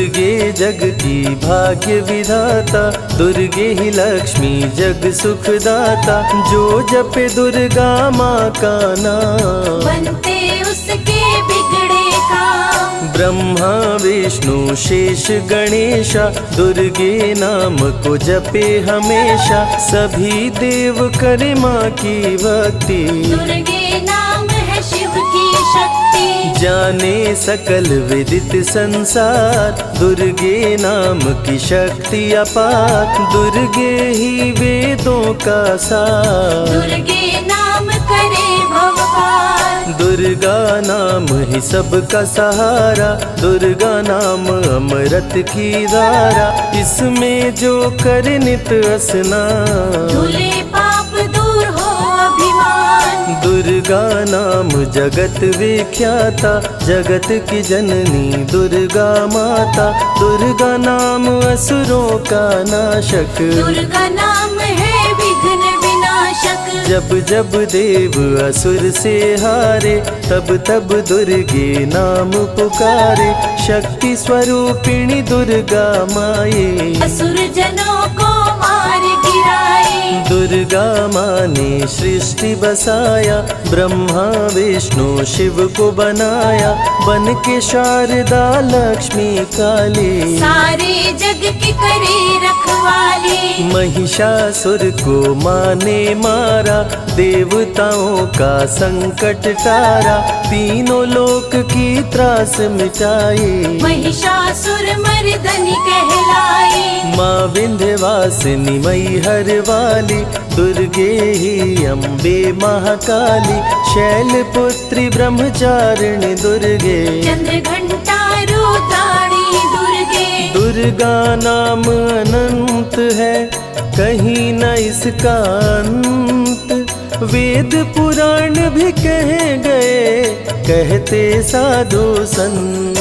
दुर्गे जग की भाग्य विधाता, दुर्गे ही लक्ष्मी जग सुखदाता। जो जपे दुर्गा माँ का नाम, बनते उसके बिगड़े काम। ब्रह्मा विष्णु शेष गणेशा, दुर्गे नाम को जपे हमेशा। सभी देव करे माँ की भक्ति, दुर्गे नाम है शिव की शक्ति। जाने सकल विदित संसार, दुर्गे नाम की शक्ति अपार। दुर्गे ही वेदों का सार, दुर्गे नाम करे भव पार। दुर्गा नाम ही सबका सहारा, दुर्गा नाम अमृत की धारा। इसमें जो करे नित स्नान, धुले पाप दूर हो अभिमान। दुर्गा नाम जगत विख्याता, जगत की जननी दुर्गा माता। दुर्गा नाम असुरों का नाशक, दुर्गा नाम है विघ्न विनाशक। जब जब देव असुर से हारे, तब तब दुर्गे नाम पुकारे। शक्ति स्वरूपिणी दुर्गा माये, असुर जनों को मार गिराए। दुर्गा माँ ने सृष्टि बसाया, ब्रह्मा विष्णु शिव को बनाया। बन के शारदा लक्ष्मी काली, सारे जग की करे रखवाली। महिषासुर को माँ ने मारा, देवताओं का संकट टारा। तीनों लोक की त्रास मिटाई, महिषासुर मर्दनी कहलाई। माँ विंध्यवासिनी मैहर वाली, दुर्गे ही अम्बे महाकाली। शैलपुत्री ब्रह्मचारिणी दुर्गे, चंद्र घंटा रुद्राणी दुर्गे। दुर्गा नाम अनंत है, कहीं न इसका अंत। वेद पुराण भी कह गए, कहते साधु संत।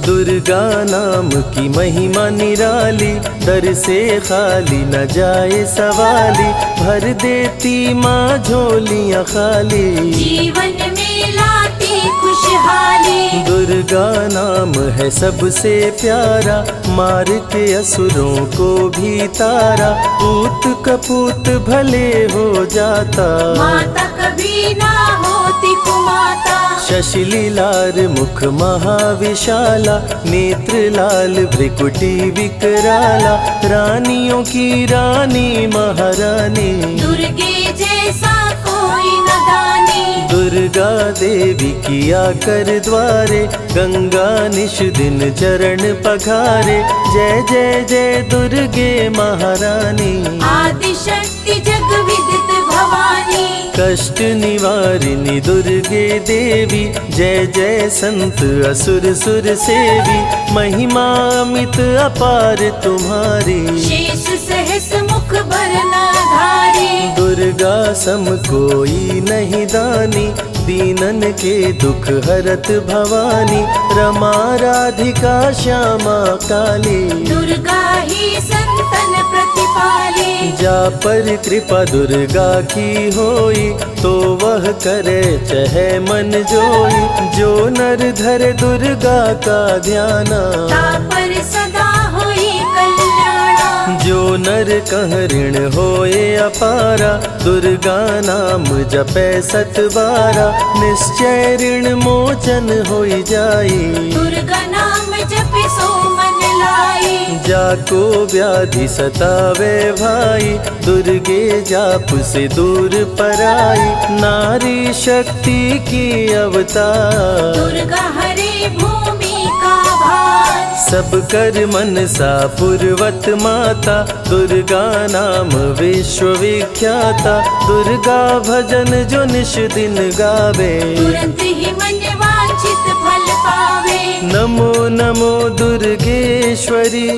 दुर्गा नाम की महिमा निराली, दर से खाली न जाए सवाली। भर देती माँ झोलियाँ खाली, जीवन में लाती खुशहाली। दुर्गा नाम है सबसे प्यारा, मार के असुरों को भी तारा। पूत कपूत भले हो जाता, माता कभी ना होती कुमाता। शशिलीलार मुख महाविशाला, नेत्र लाल भ्रिकुटी विकराला। रानियों की रानी महारानी, दुर्गे जैसा कोई न दानी। दुर्गा देवी किया कर द्वारे, गंगा निश दिन चरण पखारे। जय जय जय दुर्गे महारानी, आदि शक्ति जग विदित भवानी। कष्ट निवारिणी दुर्गे देवी, जय जय संत असुर सुर सेवी। महिमा अमित अपार तुम्हारी, शेष सहस मुख भरना धारी। दुर्गा सम कोई नहीं दानी, दीनन के दुख हरत भवानी। रमा राधिका श्यामा काली, दुर्गा ही संतन प्रतिपाली। जा पर कृपा दुर्गा की होई, तो वह करे चहे मन जोई। जो नर धरे दुर्गा का ध्याना, ता पर सदा होई कल्याणा। जो नर कह ऋण होए अपारा, दुर्गा नाम जपे सतबारा। निश्चय ऋण मोचन होई जाई, दुर्गा नाम जपे सो मन लाई। जाको व्याधि सतावे भाई, दुर्गे जाप से दूर पराई। नारी शक्ति की अवतार, दुर्गा हरे भूमि का भार। सब कर मन सा पूर्वत माता, दुर्गा नाम विश्व विख्याता। दुर्गा भजन जो निश दिन गावे, तुरंत ही मन वांछित फल पावे। नमो नमो दुर्गेश्वरी,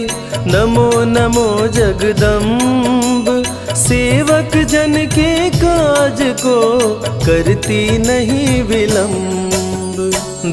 नमो नमो जगदम्ब। सेवक जन के काज को करती नहीं विलम्ब।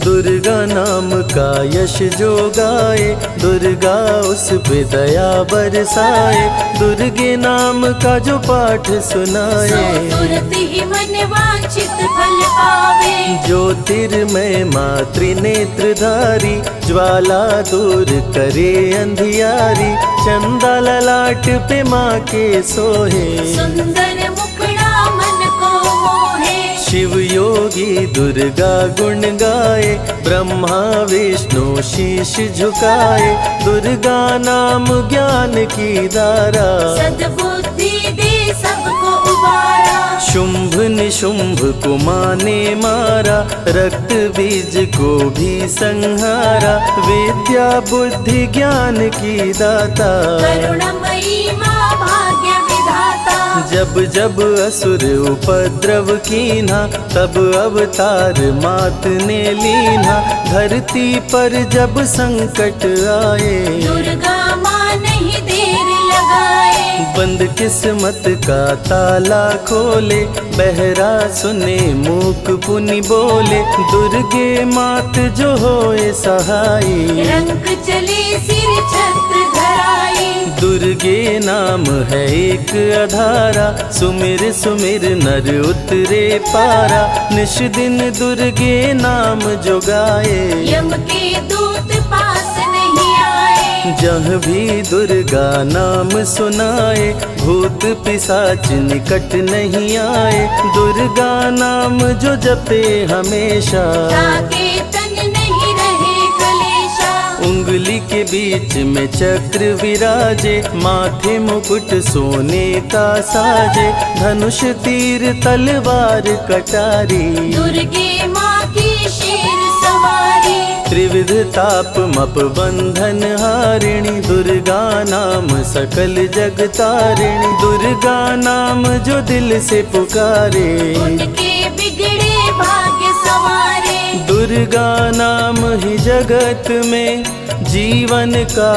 दुर्गा नाम का यश जो गाए, दुर्गा उस पे दया बरसाए। दुर्गे नाम का जो पाठ सुनाए, तुरंत ही मन वांछित फल पावे। गावे। ज्योतिर्मय मातृनेत्रधारी ज्वाला दूर करे अंधियारी। चंदा ललाट पे माँ के सोहे सुंदर मुखड़ा मन को मोहे। शिव योगी दुर्गा गुण गाए ब्रह्मा विष्णु शीश झुकाए। दुर्गा नाम ज्ञान की धारा सद्बुद्धि दे सबको उबारा। शुंभ निशुंभ को माने मारा रक्त बीज को भी संहारा। विद्या बुद्धि ज्ञान की दाता करुणमयी माँ भाग्य विधाता। जब जब असुर उपद्रव कीन्हा तब अवतार मात ने लीन्हा। धरती पर जब संकट आए दुर्गा माँ नहीं देर लगाए। बंद किस्मत का ताला खोले बहरा सुने मूक पुनि बोले। दुर्गे मात जो होए सहाई रंग चले सिर छत्र धराई। दुर्गे नाम है एक अधारा सुमिर सुमिर नर उतरे पारा। निश दिन दुर्गे नाम जो गाए यम के दूत पास नहीं आए। जहाँ भी दुर्गा नाम सुनाए भूत पिशाच निकट नहीं आए। दुर्गा नाम जो जपे हमेशा ताके तन नहीं रहे कलेशा। उंगली के बीच में चक्र विराजे माथे मुकुट सोने का साजे। धनुष तीर तलवार कटारी दुर्गे माँ की शेर सवारी। त्रिविध ताप मप बंधन हारिणी। दुर्गा नाम सकल जग तारिणी। दुर्गा नाम जो दिल से पुकारे उनके बिगड़े भाग्य सवारे। दुर्गा नाम ही जगत में जीवन का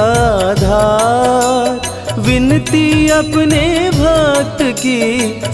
आधार। विनती अपने भक्त की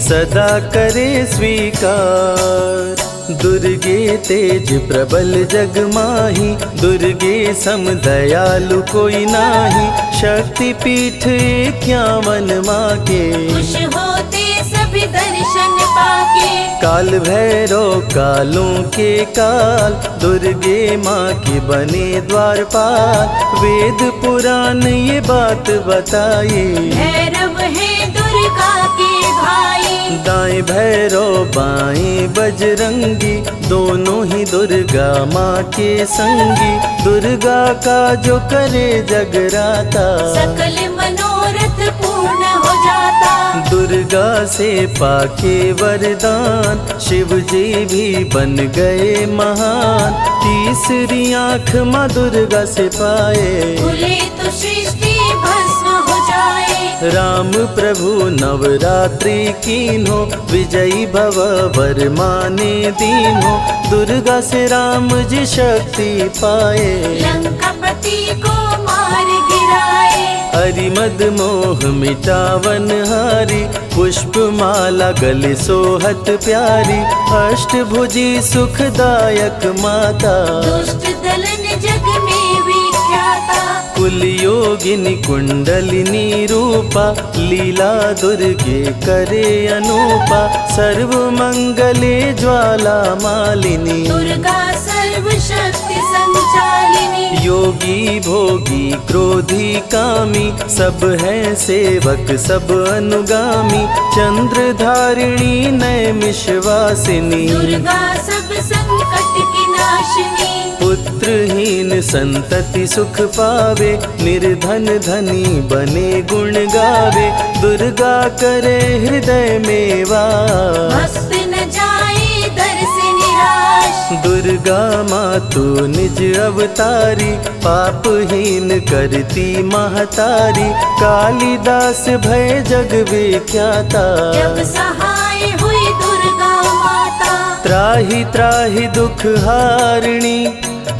सदा करे स्वीकार। दुर्गे तेज प्रबल जग माही दुर्गे सम दयालु कोई नाही। शक्ति पीठ 51 माँ के खुश होते सभी दर्शन पाके। काल भैरव कालों के काल दुर्गे माँ के बने द्वारपाल। वेद पुराण ये बात बताई भैरव है दुर्गा के भाई। दाएं भैरव बाएं बजरंगी दोनों ही दुर्गा माँ के संगी। दुर्गा का जो करे जगराता सकल मनोरथ पूर्ण हो जाता। दुर्गा से पाके वरदान शिव जी भी बन गए महान। तीसरी आँख माँ दुर्गा से पाए खुले तो सृष्टि भस्म हो जाए। राम प्रभु नवरात्रि कीन्हो विजयी भव वर माने दीन्हो। दुर्गा से राम जी शक्ति पाए लंकापति को मार गिराए। हरिमद मोह मिटावन हारी पुष्प माला गले सोहत प्यारी। अष्टभुजी सुखदायक माता दुष्ट दलन जग में विख्याता। कुल योगिनी कुंडलिनी रूपा लीला दुर्गे करे अनूपा। सर्व मंगले ज्वाला मालिनी दुर्गा सर्वशक्ति संचालिनी। योगी भोगी क्रोधी कामी सब हैं सेवक सब अनुगामी। चंद्र धारिणी नैमिषवासिनी दुर्गा सब संकट की नाशिनी। पुत्रहीन संतति सुख पावे निर्धन धनी बने गुण गावे। दुर्गा करे हृदय में वास भक्त न जाए दर से निराश। दुर्गा मातु निज अवतारी पापहीन करती महतारी। कालिदास भय जग विख्याता जब सहाय हुई दुर्गा माता। त्राहि त्राहि दुख हारिणी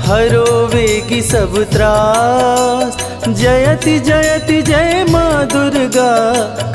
हरो वेगी सब त्रास। जयति जयति जय माँ दुर्गा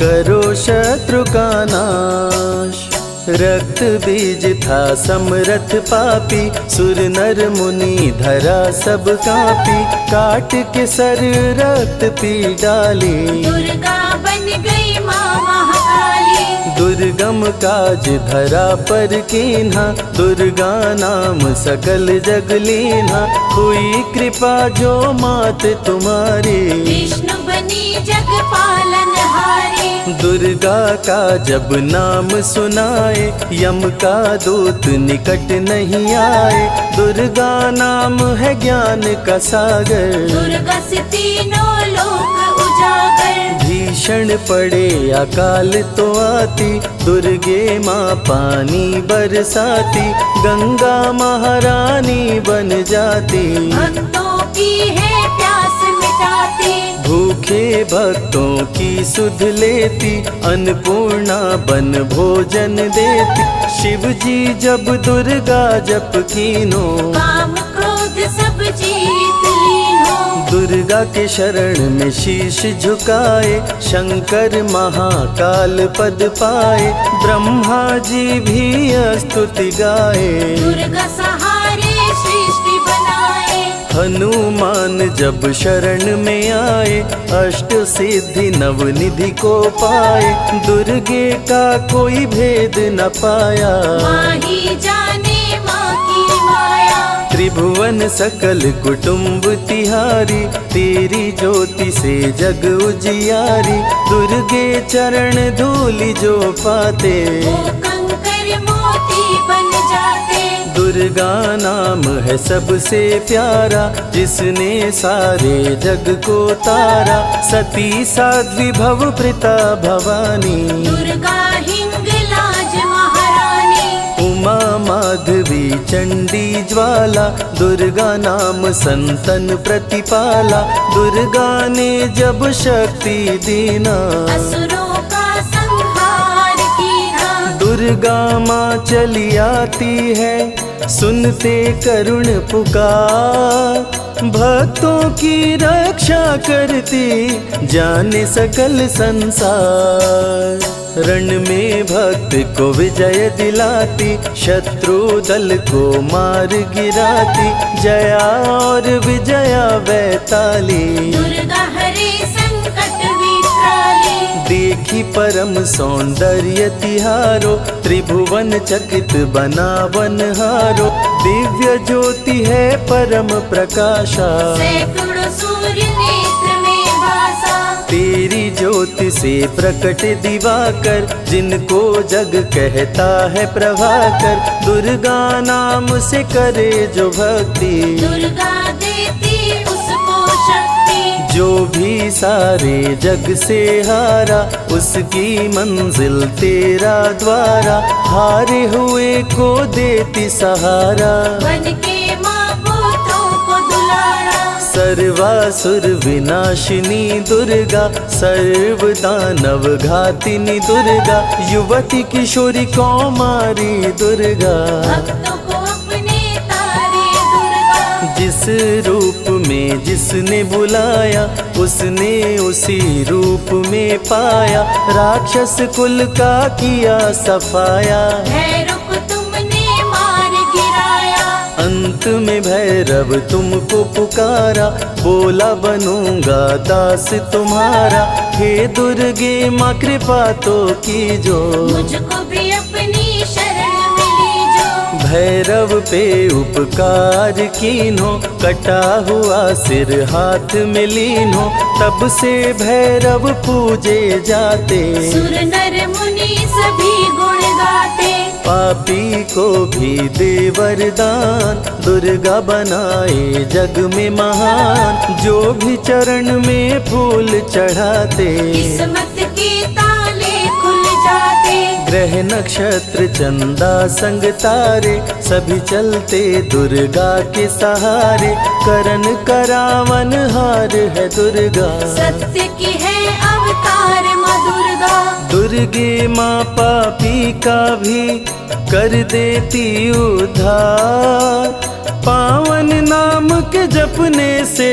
करो शत्रु का नाश। रक्त बीज था समरथ पापी सुर नर मुनि धरा सब कापी। काट के सर रक्त पी डाली दुर्गा बन गई माँ महाकाली। दुर्गम काज धरा पर कीन्हा, दुर्गा नाम सकल जग लीन्हा। हुई कृपा जो मात तुम्हारी, विष्णु बनी जग पालनहारी। दुर्गा का जब नाम सुनाए, यम का दूत निकट नहीं आए। दुर्गा नाम है ज्ञान का सागर, दुर्गा से तीनों लोक उजागर। भीषण पड़े अकाल तो आती, दुर्गे माँ पानी बरसाती। गंगा महारानी बन जाती, भक्तों की है प्यास मिटाती। भूखे भक्तों की सुध लेती, अन्नपूर्णा बन भोजन देती। शिव जी जब दुर्गा जप कीनो, काम क्रोध सब जीत लीनो। दुर्गा के शरण में शीश झुकाए, शंकर महाकाल पद पाए। ब्रह्मा जी भी स्तुति गाए, दुर्गा सहारे सृष्टि बनाए। हनुमान जब शरण में आए, अष्ट सिद्धि नवनिधि को पाए। दुर्गे का कोई भेद न पाया, माँ ही जाने माँ की माया। त्रिभुवन सकल कुटुंब तिहारी, तेरी ज्योति से जग उजियारी। दुर्गे चरण धूलि जो पाते, वो कंकर मोती बन जाते। दुर्गा नाम है सबसे प्यारा, जिसने सारे जग को तारा। सती साध्वी भव प्रीता भवानी, दुर्गा हिंगलाज महारानी। उमा माधवी चंडी ज्वाला, दुर्गा नाम संतन प्रतिपाला। दुर्गा ने जब शक्ति दीना, असुरों का संहार कीना। दुर्गा माँ चली आती है, सुनते करुण पुकार। भक्तों की रक्षा करती, जाने सकल संसार। रण में भक्त को विजय दिलाती, शत्रु दल को मार गिराती। जया और विजया वैताली, दुर्गा हरे संकट विकराली। देखी परम सौंदर्य तिहारो, त्रिभुवन चकित बनावन हारो। दिव्य ज्योति है परम प्रकाशा, सैकड़ों सूर्य नेत्र में भासा। तेरी ज्योति से प्रकट दिवाकर, जिनको जग कहता है प्रभाकर। दुर्गा नाम से करे जो भक्ति, दुर्गा देती उसको शक्ति। जो भी सारे जग से हारा, उसकी मंजिल तेरा द्वारा। हारे हुए को देती सहारा, बन के माँ पुत्रों को दुलारा। सर्वासुर विनाशिनी दुर्गा, सर्व दानव घातिनी दुर्गा। युवती किशोरी कौमारी दुर्गा, भक्तों को अपने तारे दुर्गा। जिस रूप में जिसने बुलाया, उसने उसी रूप में पाया। राक्षस कुल का किया सफाया, भैरव को तुमने मार गिराया। अंत में भैरव तुमको पुकारा। बोला बनूंगा दास तुम्हारा, हे दुर्गे माँ कृपा तो कीजो। मुझको भी अपनी शरण में लीजो। भैरव पे उपकार कीन्हो, कटा हुआ सिर हाथ में लीन्हो। तब से भैरव पूजे जाते, सुर नर मुनि सभी गुण गाते। पापी को भी दे वरदान, दुर्गा बनाए जग में महान। जो भी चरण में फूल चढ़ाते, किस्मत के ताले खुल जाते। ग्रह नक्षत्र चंदा संग तारे, सभी चलते दुर्गा के सहारे। करन करावन हार है दुर्गा, सत्य की है अवतार माँ दुर्गा। दुर्गे माँ पापी का भी कर देती उद्धार। पावन नाम के जपने से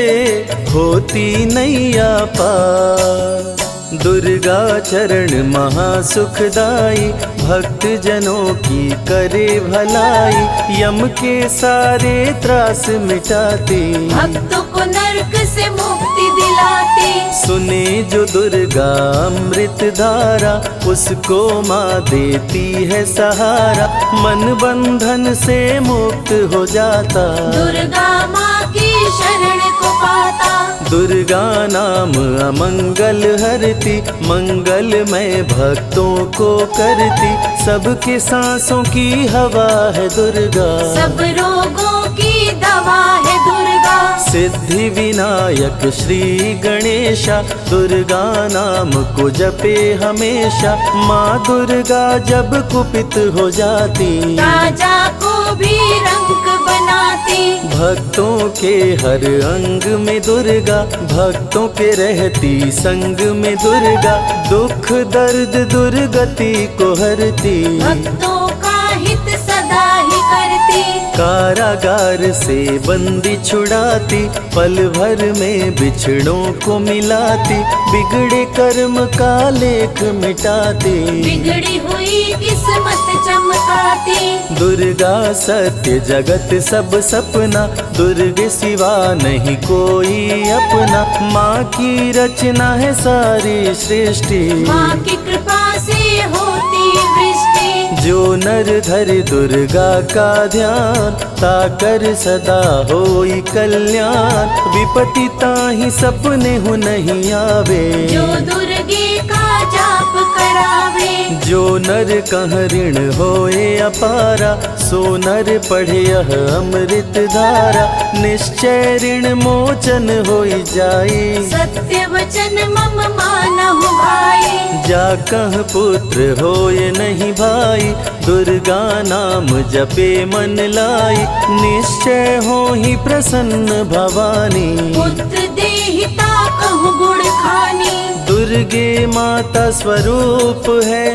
होती नैया पार। दुर्गा चरण महासुखदाई, भक्त जनों की करे भलाई। यम के सारे त्रास मिटाती, भक्तों को नरक से मुक्ति दिला। पिलाती। सुने जो दुर्गा अमृत धारा, उसको माँ देती है सहारा, मन बंधन से मुक्त हो जाता। दुर्गा माँ की शरण को पाता। दुर्गा नाम अमंगल हरती, मंगलमय भक्तों को करती, सबके सांसों की हवा है दुर्गा, सब रोगों की दवा है दुर्गा। सिद्धि विनायक श्री गणेशा, दुर्गा नाम को जपे हमेशा। माँ दुर्गा जब कुपित हो जाती, राजा को भी रंग बनाती। भक्तों के हर अंग में दुर्गा, भक्तों के रहती संग में दुर्गा, दुख दर्द दुर्गति को हरती, भक्तों का हित सदा ही करती। कारागार से बंदी छुड़ाती, पल भर में बिछड़ों को मिलाती, बिगड़े कर्म का लेख मिटाती, बिगड़ी हुई किस्मत चमकाती। दुर्गा सत्य जगत सब सपना, दुर्गे सिवा नहीं कोई अपना। माँ की रचना है सारी सृष्टि, माँ की कृपा से होती वृष्टि। जो नर धरे दुर्गा का ध्यान, ताकर सदा होई कल्याण। विपत्ति ताहि सपने हो नहीं आवे, जो दुर्गे का जाप करावे। जो नर कह ऋण होए अपारा, सो नर पढ़े यह अमृत धारा, निश्चय ऋण मोचन होई जाए। सत्य वचन मम मानहु भाई, जा कह पुत्र होए नहीं भाई, दुर्गा नाम जपे मन लाई, निश्चय हो ही प्रसन्न भवानी। पुत्र देहिता कहु गुण खानी। दुर्गे माता स्वरूप है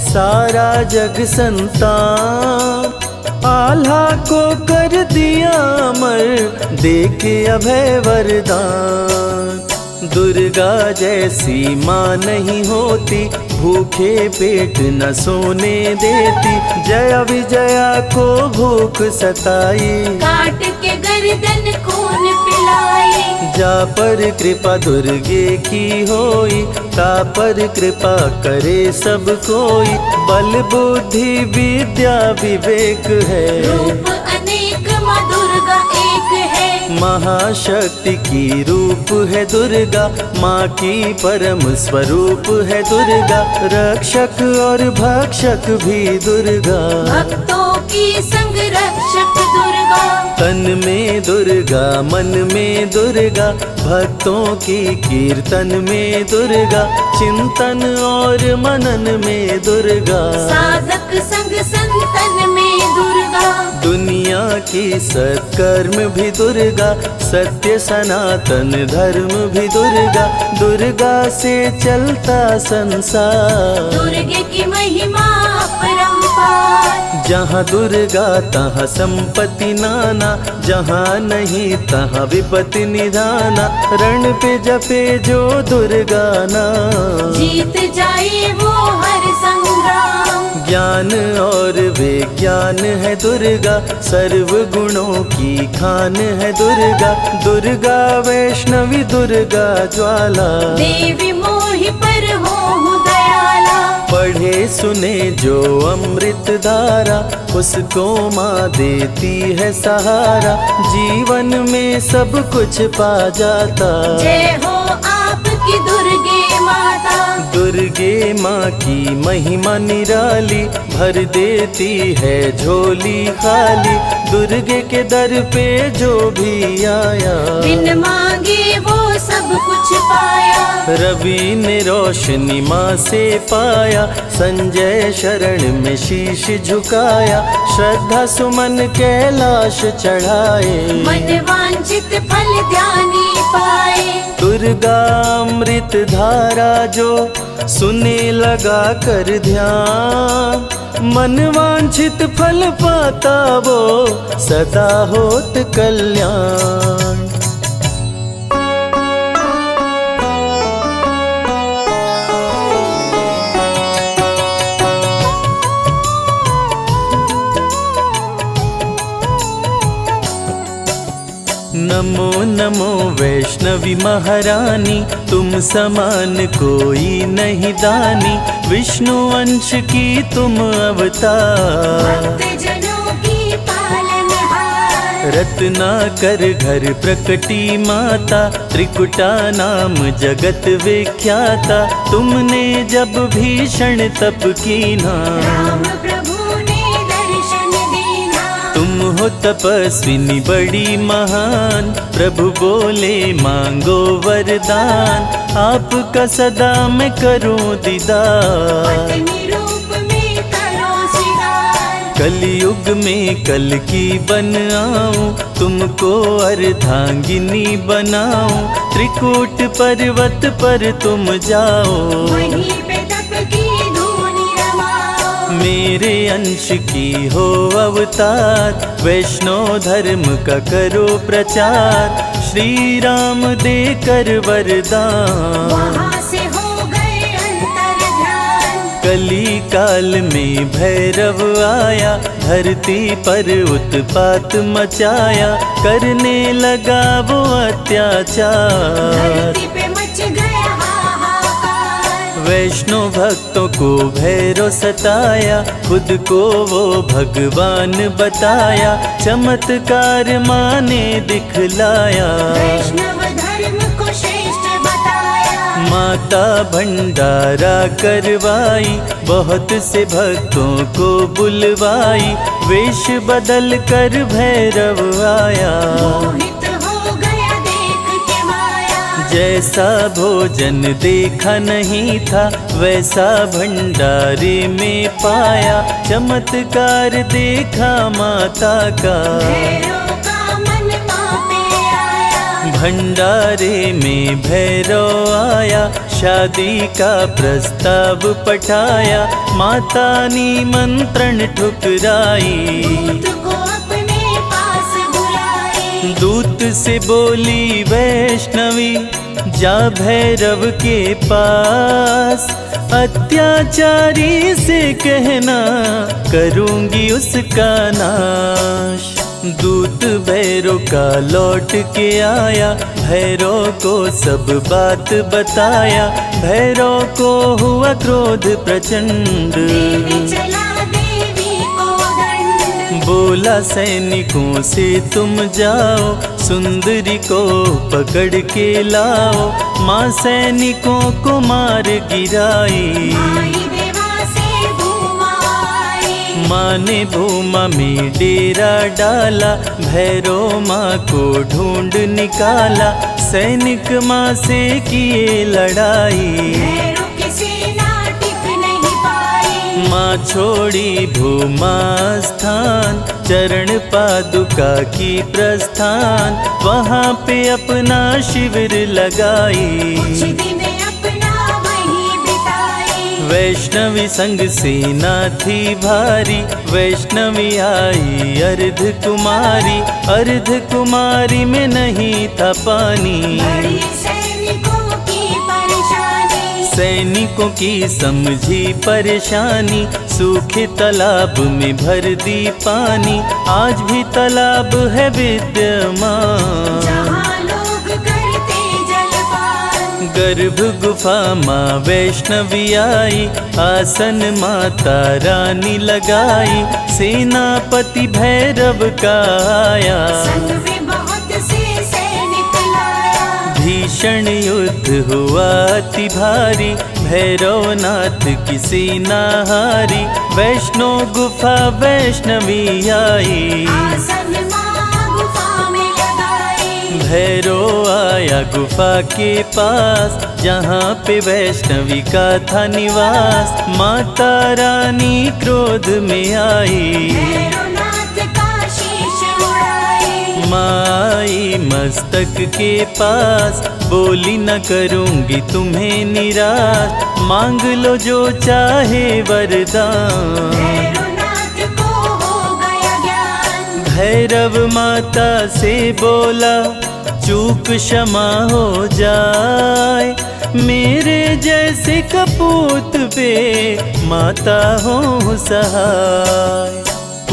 सारा जग संतान, आल्हा को कर दिया अमर, देके अभय वरदान। दुर्गा जैसी माँ नहीं होती, भूखे पेट न सोने देती, जया विजया को भूख सताई, काट के गर्दन खून पिलाई। जा पर कृपा दुर्गे की होई, ता पर कृपा करे सब कोई, बल बुद्धि विद्या विवेक है, रूप अनेक माँ दुर्गा एक है। महाशक्ति की रूप है दुर्गा, माँ की परम स्वरूप है दुर्गा, रक्षक और भक्षक भी दुर्गा, भक्तों की संग रक्षक दुर्गा। तन में दुर्गा मन में दुर्गा, भक्तों की कीर्तन में दुर्गा, चिंतन और मनन में दुर्गा, साधक संग संतन में दुर्गा। दुनिया की सत्कर्म भी दुर्गा, सत्य सनातन धर्म भी दुर्गा, दुर्गा से चलता संसार। दुर्गे की महिमा अपरंपार। जहाँ दुर्गा तहाँ संपत्ति नाना, जहाँ नहीं तहाँ विपत्ति निधाना, रण पे जपे जो दुर्गा नाम, जीत जाए वो हर संग्राम। ज्ञान और विज्ञान है दुर्गा, सर्व गुणों की खान है दुर्गा, दुर्गा वैष्णवी दुर्गा ज्वाला, देवी मोहि पर हो दयाला। पढ़े सुने जो अमृत धारा, उसको माँ देती है सहारा, जीवन में सब कुछ पा जाता। जय हो आपकी दुर्गे माता। दुर्गे माँ की महिमा निराली, भर देती है झोली खाली, दुर्गे के दर पे जो भी आया, बिन मांगे वो सब कुछ पाया। रवि ने रोशनी माँ से पाया, संजय शरण में शीश झुकाया, श्रद्धा सुमन कैलाश चढ़ाए, मन वांछित फल ध्यानी पाए। दुर्गा अमृत धारा जो सुने लगा कर ध्यान, मन वांछित फल पाता वो सदा होत कल्याण। नमो नमो वैष्णव वैष्णवी महारानी तुम समान कोई नहीं दानी, विष्णु अंश की तुम अवतार। भक्तजनों की पालनहार, रत्नाकर घर प्रकटी माता, त्रिकुटा नाम जगत विख्याता। तुमने जब भीषण तप कीना, राम प्रभु ने दर्शन दीना। तुम हो तपस्विनी बड़ी महान, प्रभु बोले मांगो वरदान। आपका सदा मैं करूं दीदार, पत्नी रूप में करो सिंगार। कलयुग में कल की बन आऊं, तुमको अर्धांगिनी बनाऊं। त्रिकूट पर्वत पर तुम जाओ, वहीं पे तप की धूनी रमाओ। मेरे अंश की हो अवतार, वैष्णव धर्म का करो प्रचार। श्री राम देकर वरदान, वहाँ से हो गए अंतर ध्यान। कली काल में भैरव आया, धरती पर उत्पात मचाया। करने लगा वो अत्याचार, धरती पे मच गया हाहाकार। वैष्णव भक्तों को भैरव सताया, खुद को वो भगवान बताया। चमत्कार माने दिखलाया, वैष्णव धर्म को श्रेष्ठ बताया। माता भंडारा करवाई, बहुत से भक्तों को बुलवाई। वेश बदल कर भैरव आया, मोहित हो गया देख के माया। जैसा भोजन देखा नहीं था, वैसा भंडारे में पाया। चमत्कार देखा माता का, भैरव का मन मापे आया। भंडारे में भैरव आया। शादी का प्रस्ताव पठाया, माता निमंत्रण ठुकराई। दूत को अपने पास बुलाई, दूत से बोली वैष्णवी, जा भैरव के पास। अत्याचारी से कहना, करूंगी उसका नाश। दूत भैरव का लौट के आया, भैरव को सब बात बताया। भैरव को हुआ क्रोध प्रचंड, देने चला देवी को दंड। बोला सैनिकों से तुम जाओ, सुंदरी को पकड़ के लाओ। माँ सैनिकों को मार गिराई, आई देवा से भूमा आई। माँ ने भूमा में डेरा डाला। भैरव माँ को ढूंढ निकाला, सैनिक माँ से किए लड़ाई। भैरव की सेना टिक नहीं पाई, माँ छोड़ी भूमा स्थान, चरण पादुका की प्रस्थान। वहाँ पे अपना शिविर लगाई, कुछ दिन अपना वहीं बिताई। वैष्णवी संग सेना थी भारी। वैष्णवी आई अर्ध कुमारी, अर्ध कुमारी में नहीं था पानी। बड़ी सैनिकों की परेशानी, सैनिकों की समझी परेशानी, सूखे तालाब में भर दी पानी। आज भी तालाब है विद्यमान, जहाँ लोग करते जलपान। गर्भ गुफा माँ वैष्णवी आई, आसन माता रानी लगाई। सेनापति भैरव का आया, संग में बहुत से सैनिक लाया। भीषण युद्ध हुआ अति भारी, भैरवनाथ की सेना हारी। वैष्णो गुफा वैष्णवी आई, आसन माँ गुफा में लगाई। भैरव आया गुफा के पास, जहाँ पे वैष्णवी का था निवास। माता रानी क्रोध में आई, भैरवनाथ का शीश उड़ाई। माई मस्तक के पास, बोली न करूंगी तुम्हें निराश। मांग लो जो चाहे वरदान, भैरवनाथ को हो गया ज्ञान। भैरव माता से बोला, चूक क्षमा हो जाए। मेरे जैसे कपूत पे माता हो सहाय।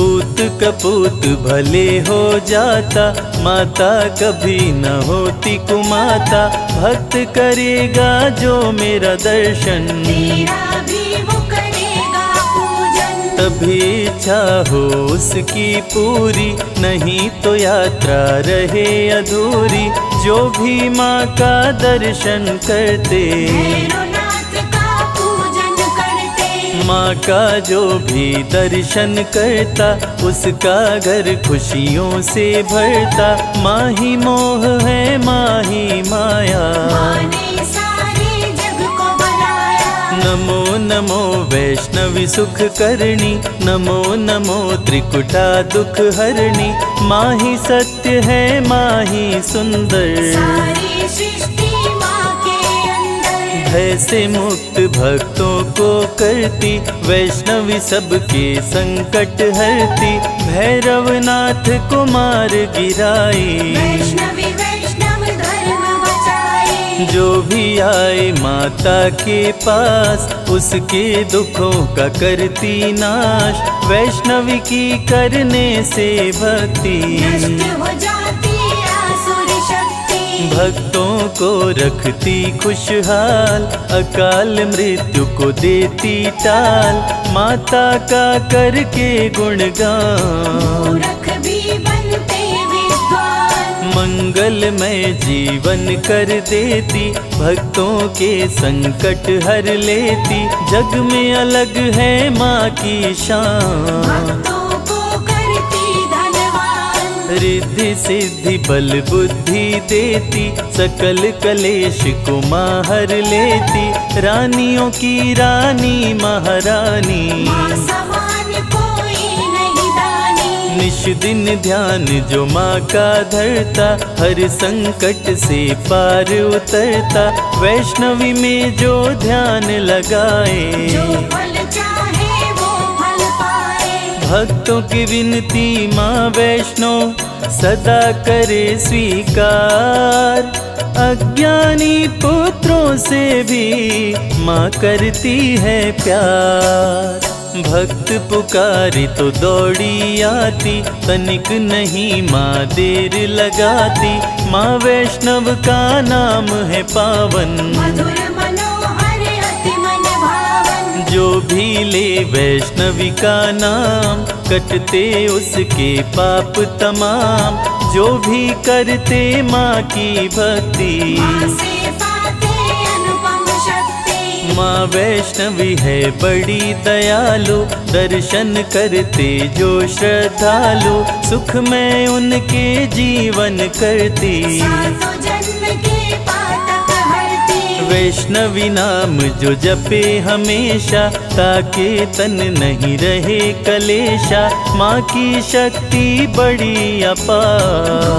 पूत कपूत भले हो जाता, माता कभी न होती कुमाता। भक्त करेगा जो मेरा दर्शन, तेरा भी वो करेगा पूजन। तभी इच्छा हो उसकी पूरी, नहीं तो यात्रा रहे अधूरी। जो भी माँ का दर्शन करते, भैरवनाथ का पूजन करते। माँ का जो भी दर्शन करता, उसका घर खुशियों से भरता। माँ ही मोह है, माँ ही माया, माँ ने सारे जग को बनाया। नमो नमो वैष्णवी सुख करणी, नमो नमो त्रिकुटा दुख हरणी। माँ ही सत्य है, माँ ही सुंदर, सारी सृष्टि माँ के अंदर। भय से मुक्त भक्तों को करती, वैष्णवी सबके संकट हरती। भैरवनाथ को मार गिराई, वैष्णवी वैष्णव धर्म बचाए। जो भी आए माता के पास, उसके दुखों का करती नाश। वैष्णवी की करने से भक्ति, नष्ट हो जाती आसुर शक्ति। भक्तों को रखती खुशहाल, अकाल मृत्यु को देती टाल। माता का करके गुणगान, मूर्ख भी बनते विद्वान। मंगलमय जीवन कर देती, भक्तों के संकट हर लेती। जग में अलग है माँ की शान, भक्तों को करती धनवान। रिद्धि सिद्धि बल बुद्धि देती, सकल कलेश को माँ हर लेती। रानियों की रानी महारानी, माँ समान कोई नहीं दानी। निश दिन ध्यान जो माँ का धरता, हर संकट से पार उतरता। वैष्णवी में जो ध्यान लगाए, जो फल चाहे वो फल पाए। भक्तों की विनती माँ वैष्णो सदा करे स्वीकार। अज्ञानी पुत्रों से भी माँ करती है प्यार। भक्त पुकारी तो दौड़ी आती, तनिक नहीं माँ देर लगाती। माँ वैष्णव का नाम है पावन, मधुर मनोहर अति मन भावन। जो भी ले वैष्णवी का नाम, कटते उसके पाप तमाम। जो भी करते माँ की भक्ति, माँ से पाते अनुपम शक्ति। माँ वैष्णवी है बड़ी दयालु, दर्शन करते जो श्रद्धालु। सुख में उनके जीवन करती, सातों जन्म के पातक हरती। वैष्णवी नाम जो जपे हमेशा, ताके तन नहीं रहे कलेशा। माँ की शक्ति बड़ी अपार,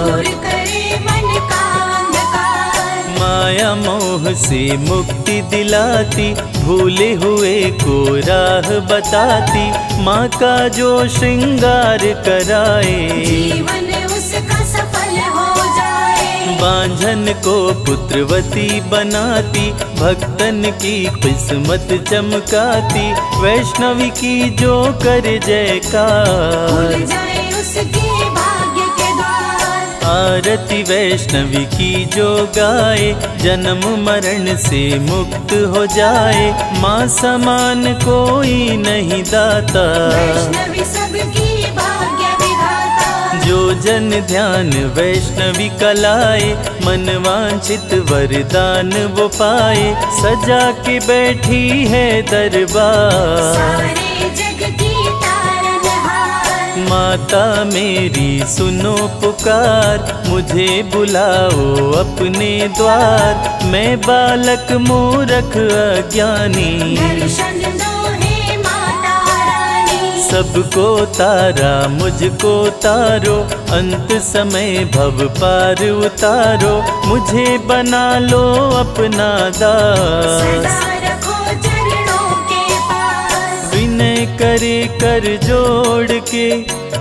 दूर करे मन का अंधकार। माया मोह से मुक्ति दिलाती, भूले हुए को राह बताती। माँ का जो श्रृंगार कराए, जीवन उसका सफल हो जाए। बांझन को पुत्रवती बनाती, भक्तन की किस्मत चमकाती। वैष्णवी की जो कर जयकार, खुल जाए उसके भाग्य के द्वार। आरती वैष्णवी की जो गाए, जन्म मरण से मुक्त हो जाए। माँ समान कोई नहीं दाता, वैष्णवी सबकी भाग्य विधाता। जो जन ध्यान वैष्णवी कलाए, मन वांछित वरदान वो पाए। सजा के बैठी है दरबार, सारे जग की तारनहार। माता मेरी सुनो पुकार, मुझे बुलाओ अपने द्वार। मैं बालक मूरख अज्ञानी, दर्शन दो हे माता रानी। सबको तारा मुझको तारो, अंत समय भव पार उतारो। मुझे बना लो अपना दास, सदा रखो चरणों के पास। विनय करे कर जोड़ के,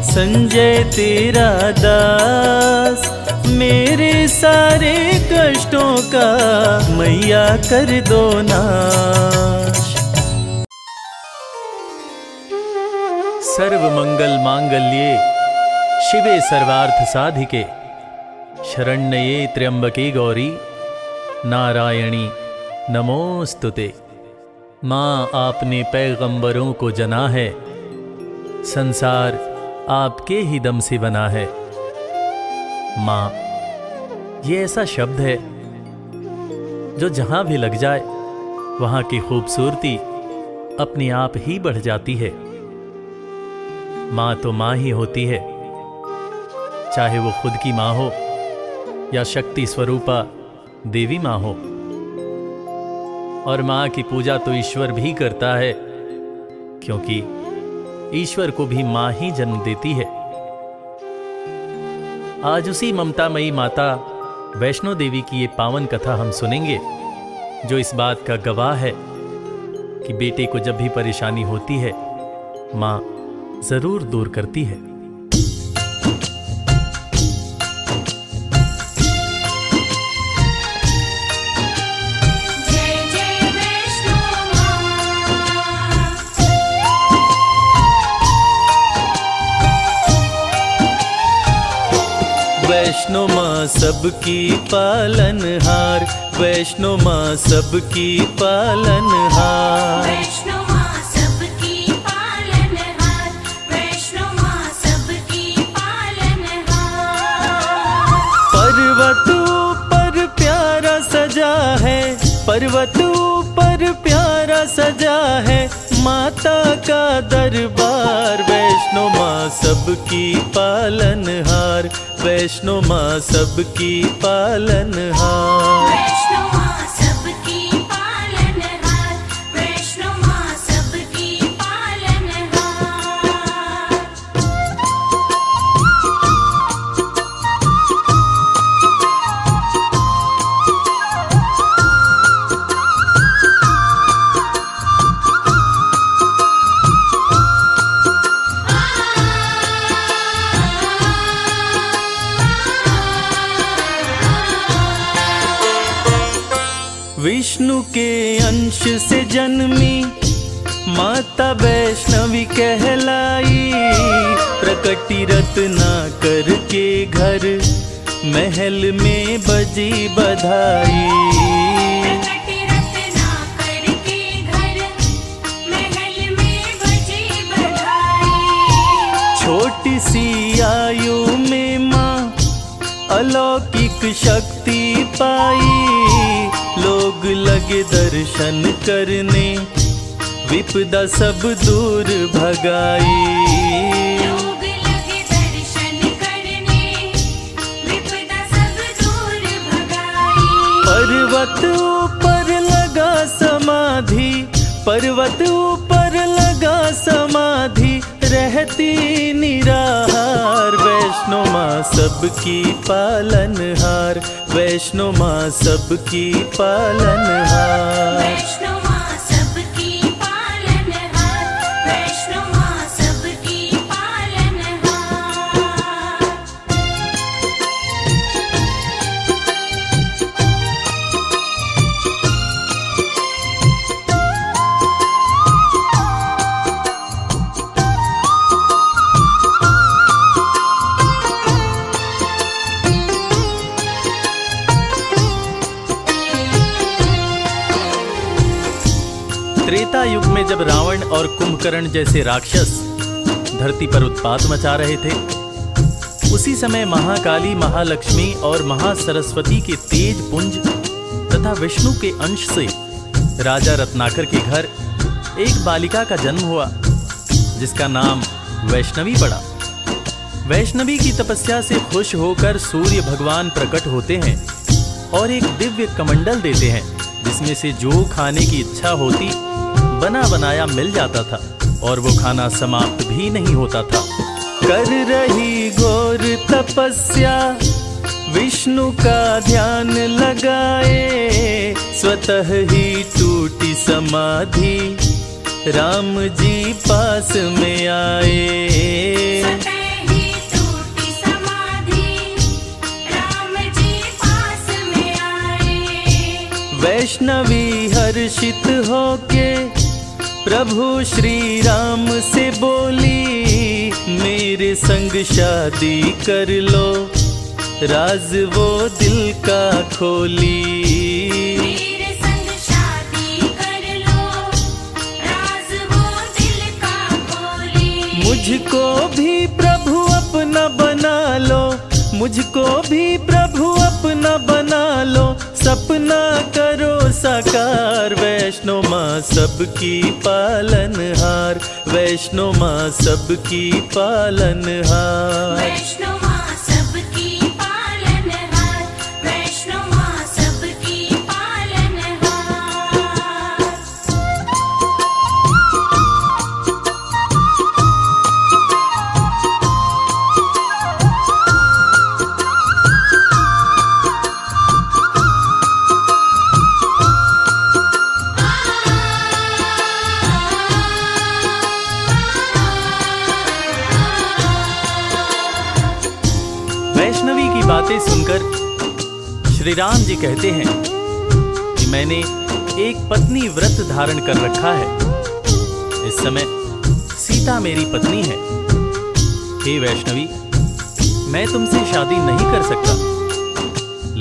संजय तेरा दास। मेरे सारे कष्टों का मैया कर दो नाश। सर्व मंगल मांगल्ये शिवे सर्वार्थ साधिके शरण्ये त्र्यंबके गौरी नारायणी नमोस्तुते। माँ, आपने पैगंबरों को जना है, संसार आपके ही दम से बना है। माँ, ये ऐसा शब्द है जो जहां भी लग जाए वहां की खूबसूरती अपने आप ही बढ़ जाती है। माँ तो माँ ही होती है, चाहे वो खुद की माँ हो या शक्ति स्वरूपा देवी माँ हो। और माँ की पूजा तो ईश्वर भी करता है, क्योंकि ईश्वर को भी माँ ही जन्म देती है। आज उसी ममतामयी माता वैष्णो देवी की ये पावन कथा हम सुनेंगे, जो इस बात का गवाह है कि बेटे को जब भी परेशानी होती है माँ जरूर दूर करती है। जय जय वैष्णो माँ। वैष्णो माँ सबकी पालनहार, वैष्णो माँ सबकी पालनहार। वैष्णो माँ सबकी पालनहार, वैष्णो माँ सबकी पालनहार। पर्वत ऊपर प्यारा सजा है, पर्वत ऊपर प्यारा सजा है माता का दरबार। वैष्णो माँ सबकी पालनहार, वैष्णो माँ सबकी पालनहार। वैष्णो माँ सबकी पालनहार, वैष्णो माँ सबकी पालनहार। विष्णु के अंश से जन्मी माता वैष्णवी कहलाई। प्रकटी रत्नाकर के घर महल में बजी बधाई। प्रकटी रत्नाकर के घर महल में बजी बधाई। छोटी सी आयु में माँ अलौकिक शक्ति पाई। लोग लगे दर्शन करने, विपदा सब दूर भगाई। लोग लगे दर्शन करने, विपदा सब दूर भगाई। पर्वत ऊपर लगा समाधि, पर्वत ऊपर लगा समाधि रहती निराहार। वैष्णो माँ सबकी पालनहार, वैष्णो माँ सबकी पालनहार। वैष्णो माँ सबकी पालनहार, वैष्णो माँ सबकी पालनहार। त्रेता युग में जब रावण और कुंभकर्ण जैसे राक्षस धरती पर उत्पात मचा रहे थे, उसी समय महाकाली, महालक्ष्मी और महासरस्वती के तेज पुंज तथा विष्णु के अंश से राजा रत्नाकर के घर एक बालिका का जन्म हुआ, जिसका नाम वैष्णवी पड़ा। वैष्णवी की तपस्या से खुश होकर सूर्य भगवान प्रकट होते हैं और एक दिव्य कमंडल देते हैं, जिसमें से जो खाने की इच्छा होती बना बनाया मिल जाता था और वो खाना समाप्त भी नहीं होता था। कर रही घोर तपस्या विष्णु का ध्यान लगाए, स्वतः ही टूटी समाधि राम जी पास में आए। स्वतः ही टूटी समाधि राम जी पास में आए। वैष्णवी हर्षित होके प्रभु श्री राम से बोली, वीर संग शादी कर लो, राज वो दिल का खोली। वीर संग शादी कर लो, राज वो दिल का खोली। मुझको भी प्रभु अपना बना लो, मुझको भी प्रभु अपना बना लो, सपना करो साकार। वैष्णो माँ सबकी पालनहार, वैष्णो माँ सबकी पालनहार। वैष्णो माँ सबकी पालनहार, वैष्णो माँ सबकी पालनहार। वैष्णवी की बातें सुनकर श्री राम जी कहते हैं कि मैंने एक पत्नी व्रत धारण कर रखा है। इस समय सीता मेरी पत्नी है। हे वैष्णवी, मैं तुमसे शादी नहीं कर सकता,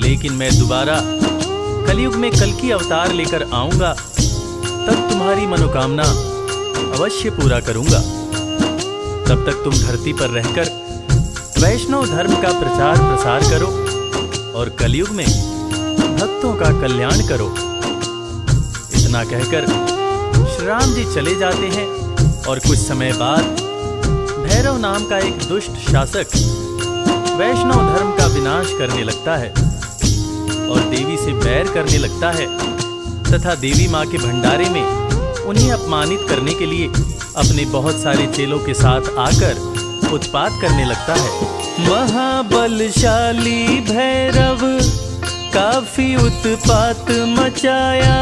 लेकिन मैं दोबारा कलयुग में कल्कि अवतार लेकर आऊंगा, तब तुम्हारी मनोकामना अवश्य पूरा करूंगा। तब तक तुम धरती पर रहकर वैष्णव धर्म का प्रचार प्रसार करो और कलयुग में भक्तों का कल्याण करो। इतना कहकर श्री राम जी चले जाते हैं और कुछ समय बाद भैरव नाम का एक दुष्ट शासक वैष्णव धर्म का विनाश करने लगता है और देवी से बैर करने लगता है तथा देवी माँ के भंडारे में उन्हें अपमानित करने के लिए अपने बहुत सारे चेलों के साथ आकर उत्पात करने लगता है। महाबलशाली भैरव काफी उत्पात मचाया,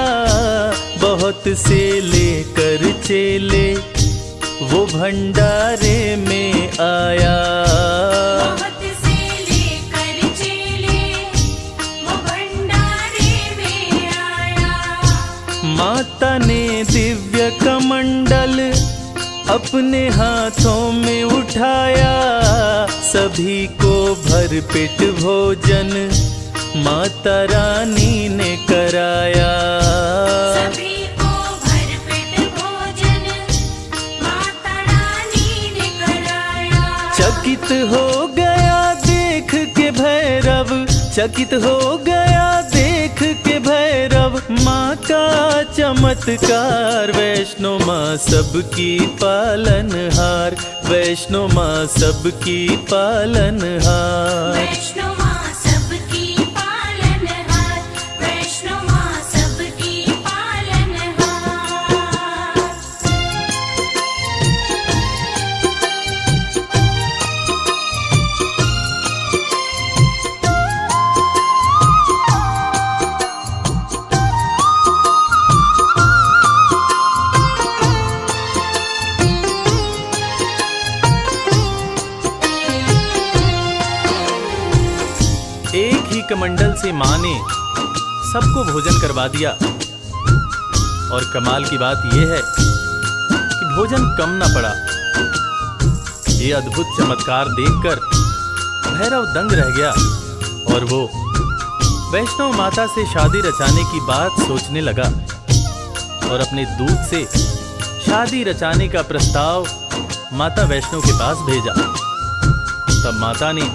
बहुत से लेकर चेले वो भंडारे में आया। बहुत से लेकर चेले वो भंडारे में आया। माता ने दिव्य कमंडल अपने हाथों में उठाया, सभी को भरपेट भोजन माता रानी ने कराया। सभी को भरपेट भोजन माता रानी ने कराया। चकित हो गया देख के भैरव, चकित हो गया देख के भैरव माँ का चमत्कार। वैष्णो माँ सबकी पालनहार, वैष्णो माँ सबकी पालनहार। वैष्णो माँ सबकी पालनहार, वैष्णो माँ सबकी पालनहार। एक ही कमंडल से माँ ने सबको भोजन करवा दिया और कमाल की बात यह है कि भोजन कम ना पड़ा। ये अद्भुत चमत्कार देखकर भैरव दंग रह गया और वो वैष्णव माता से शादी रचाने की बात सोचने लगा और अपने दूत से शादी रचाने का प्रस्ताव माता वैष्णो के पास भेजा। तब माता ने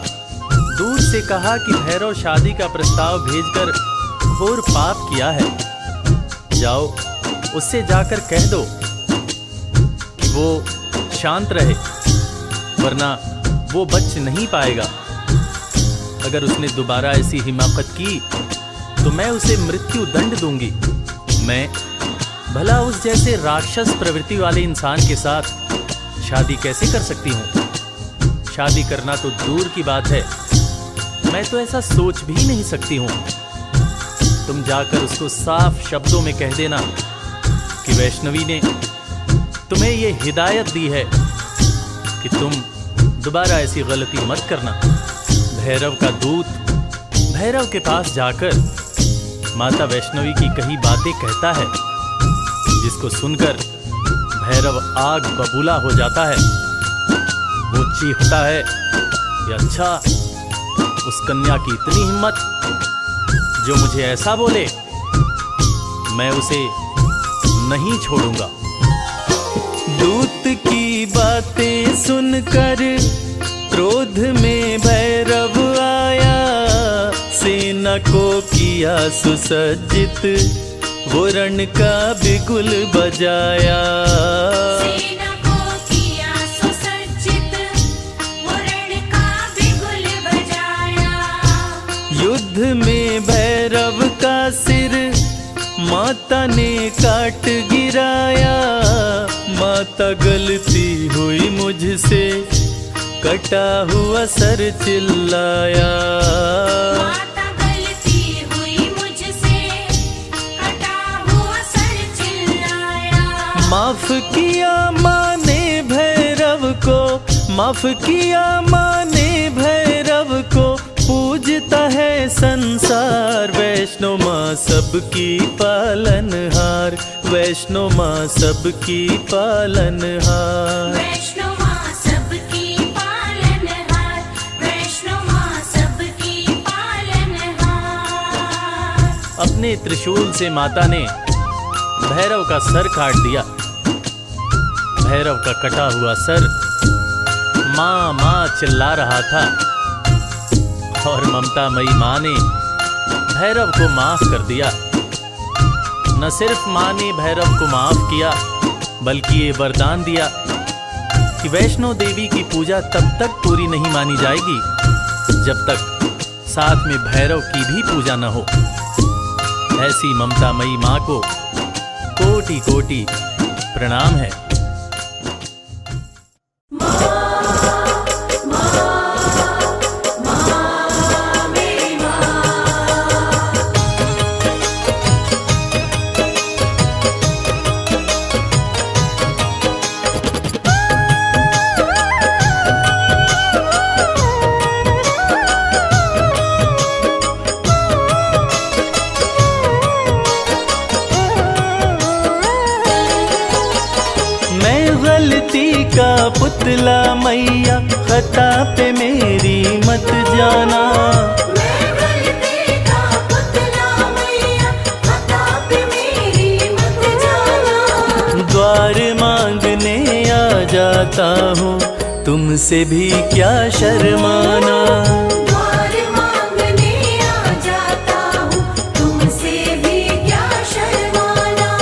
दूत से कहा कि भैरव शादी का प्रस्ताव भेजकर घोर पाप किया है, जाओ उससे जाकर कह दो कि वो शांत रहे, वरना वो बच नहीं पाएगा। अगर उसने दोबारा ऐसी हिमाकत की तो मैं उसे मृत्यु दंड दूंगी। मैं भला उस जैसे राक्षस प्रवृत्ति वाले इंसान के साथ शादी कैसे कर सकती हूँ? शादी करना तो दूर की बात है, मैं तो ऐसा सोच भी नहीं सकती हूँ। तुम जाकर उसको साफ शब्दों में कह देना कि वैष्णवी ने तुम्हें ये हिदायत दी है कि तुम दोबारा ऐसी गलती मत करना। भैरव का दूत भैरव के पास जाकर माता वैष्णवी की कही बातें कहता है, जिसको सुनकर भैरव आग बबूला हो जाता है वो चीखता है कि अच्छा, उस कन्या की इतनी हिम्मत जो मुझे ऐसा बोले, मैं उसे नहीं छोड़ूंगा। दूत की बातें सुनकर क्रोध में भैरव आया, सेना को किया सुसज्जित, वो रण का बिगुल बजाया। सेना को किया सुसज्जित, वो रण का बिगुल बजाया। युद्ध में भैरव का सिर माता ने काट गिराया, माता गलती हुई मुझसे, कटा हुआ सर चिल्लाया। माता गलती हुई मुझसे, कटा हुआ सर चिल्लाया। माफ किया माँ ने भैरव को, माफ किया माँ ने भैरव को, पूजता है संसार। वैष्णो माँ सबकी पालनहार, वैष्णो माँ सबकी पालनहार। वैष्णो माँ सबकी पालनहार, वैष्णो माँ सबकी पालनहार। अपने त्रिशूल से माता ने भैरव का सर काट दिया। भैरव का कटा हुआ सर माँ माँ चिल्ला रहा था, और ममतामयी माँ ने भैरव को माफ कर दिया। न सिर्फ माँ ने भैरव को माफ किया, बल्कि ये वरदान दिया कि वैष्णो देवी की पूजा तब तक पूरी नहीं मानी जाएगी जब तक साथ में भैरव की भी पूजा न हो। ऐसी ममतामयी माँ को कोटि कोटि प्रणाम है। गलती का पुतला मैया, खता पे मेरी मत जाना। मैं गलती का पुतला मैया, खता पे मेरी मत जाना। द्वार मांगने आ जाता हूँ, तुमसे भी क्या शर्माना। द्वार मांगने आ जाता हूँ, तुमसे भी क्या शर्माना।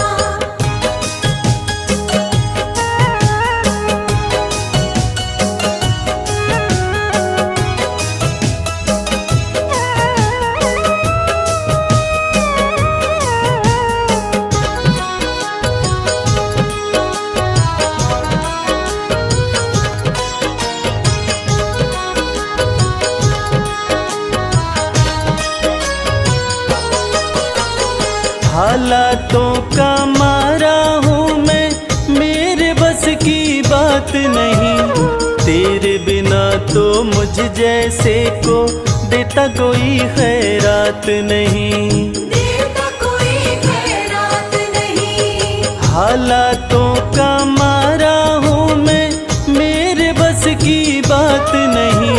हालातों का मारा हूँ मैं, मेरे बस की बात नहीं। तेरे बिना तो मुझ जैसे को देता कोई खैरात नहीं, देता कोई खैरात नहीं। हालातों का मारा हूँ मैं, मेरे बस की बात नहीं।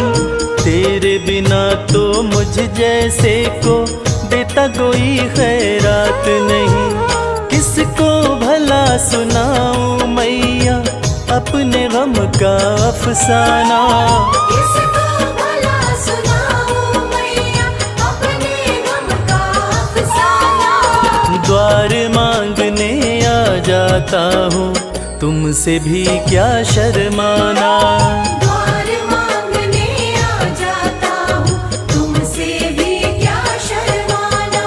तेरे बिना तो मुझ जैसे को देता कोई खैरात नहीं। किसको भला सुनाऊं मैया अपने गम का अफसाना। किसको भला सुनाऊं मैया अपने गम का अफसाना। द्वार मांगने आ जाता हूँ, तुमसे भी क्या शर्माना। द्वार मांगने आ जाता हूँ, तुमसे भी क्या शर्माना।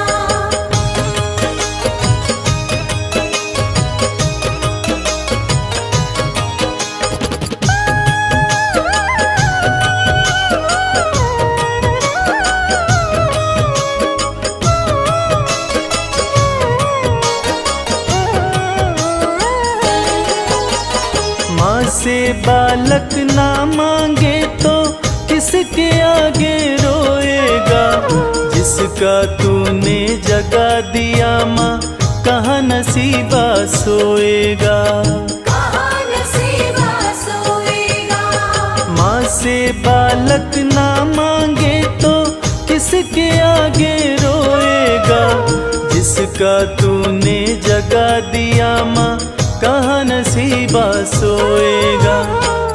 माँ से बालक ना मांगे तो किसके आगे रोएगा। जिसका तूने जगा दिया माँ, कहाँ नसीबा सोएगा। कहाँ नसीबा सोएगा। पलक ना मांगे तो किसके आगे रोएगा। जिसका तूने जगा दिया माँ कहाँ नसीबा सोएगा।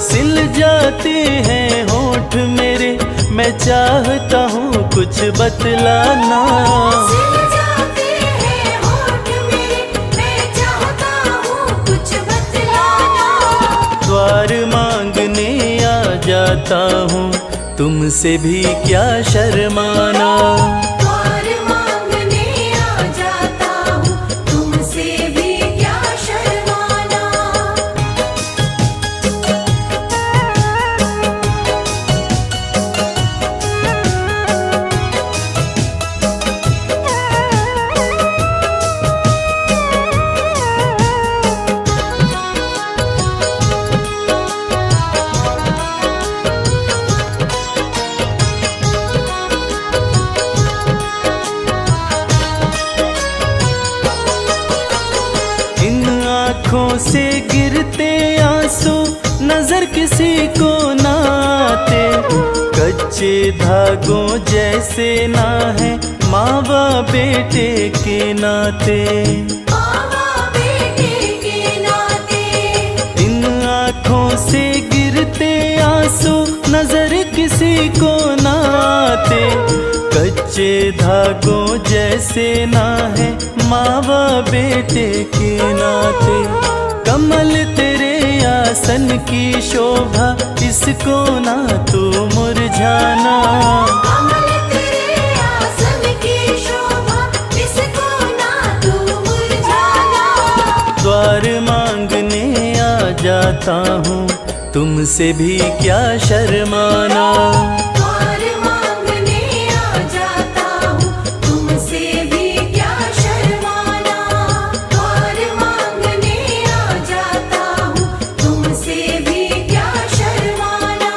सिल जाते हैं होठ मेरे मैं चाहता हूँ कुछ बतलाना। सिल जाते हैं होठ मेरे, मैं चाहता हूँ कुछ बतलाना। द्वार मांगने आ जाता हूँ तुमसे भी क्या शर्माना। द्वार मांगने आ जाता हूँ तुमसे भी क्या शर्माना। इन आँखों से गिरते आंसू नजर किसी को ना आते। कच्चे धागों जैसे ना है माँ व बेटे के नाते। मावा बेटे के नाते। इन आँखों से गिरते आंसू नजर किसी को ना आते। कच्चे धागों जैसे ना है माँ व बेटे के नाते। कमल तेरे आसन की शोभा इसको ना तू मुरझाना। कमल तेरे आसन की शोभा इसको ना तू मुरझाना। द्वार मांगने आ जाता हूँ तुमसे भी क्या शर्माना। द्वार मांगने आ जाता हूँ तुमसे भी क्या शर्माना। द्वार मांगने आ जाता हूँ तुमसे भी क्या शर्माना।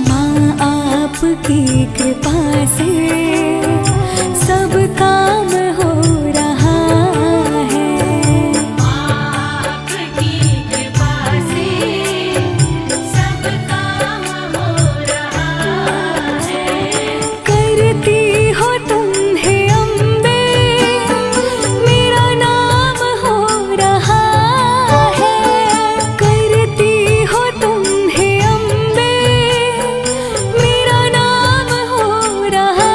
माँ आपकी कृपा से सब काम हो रहा है। आपकी कृपा से सब काम हो रहा है। करती हो तुम हे अम्बे मेरा नाम हो रहा है। करती हो तुम हे अम्बे मेरा नाम हो रहा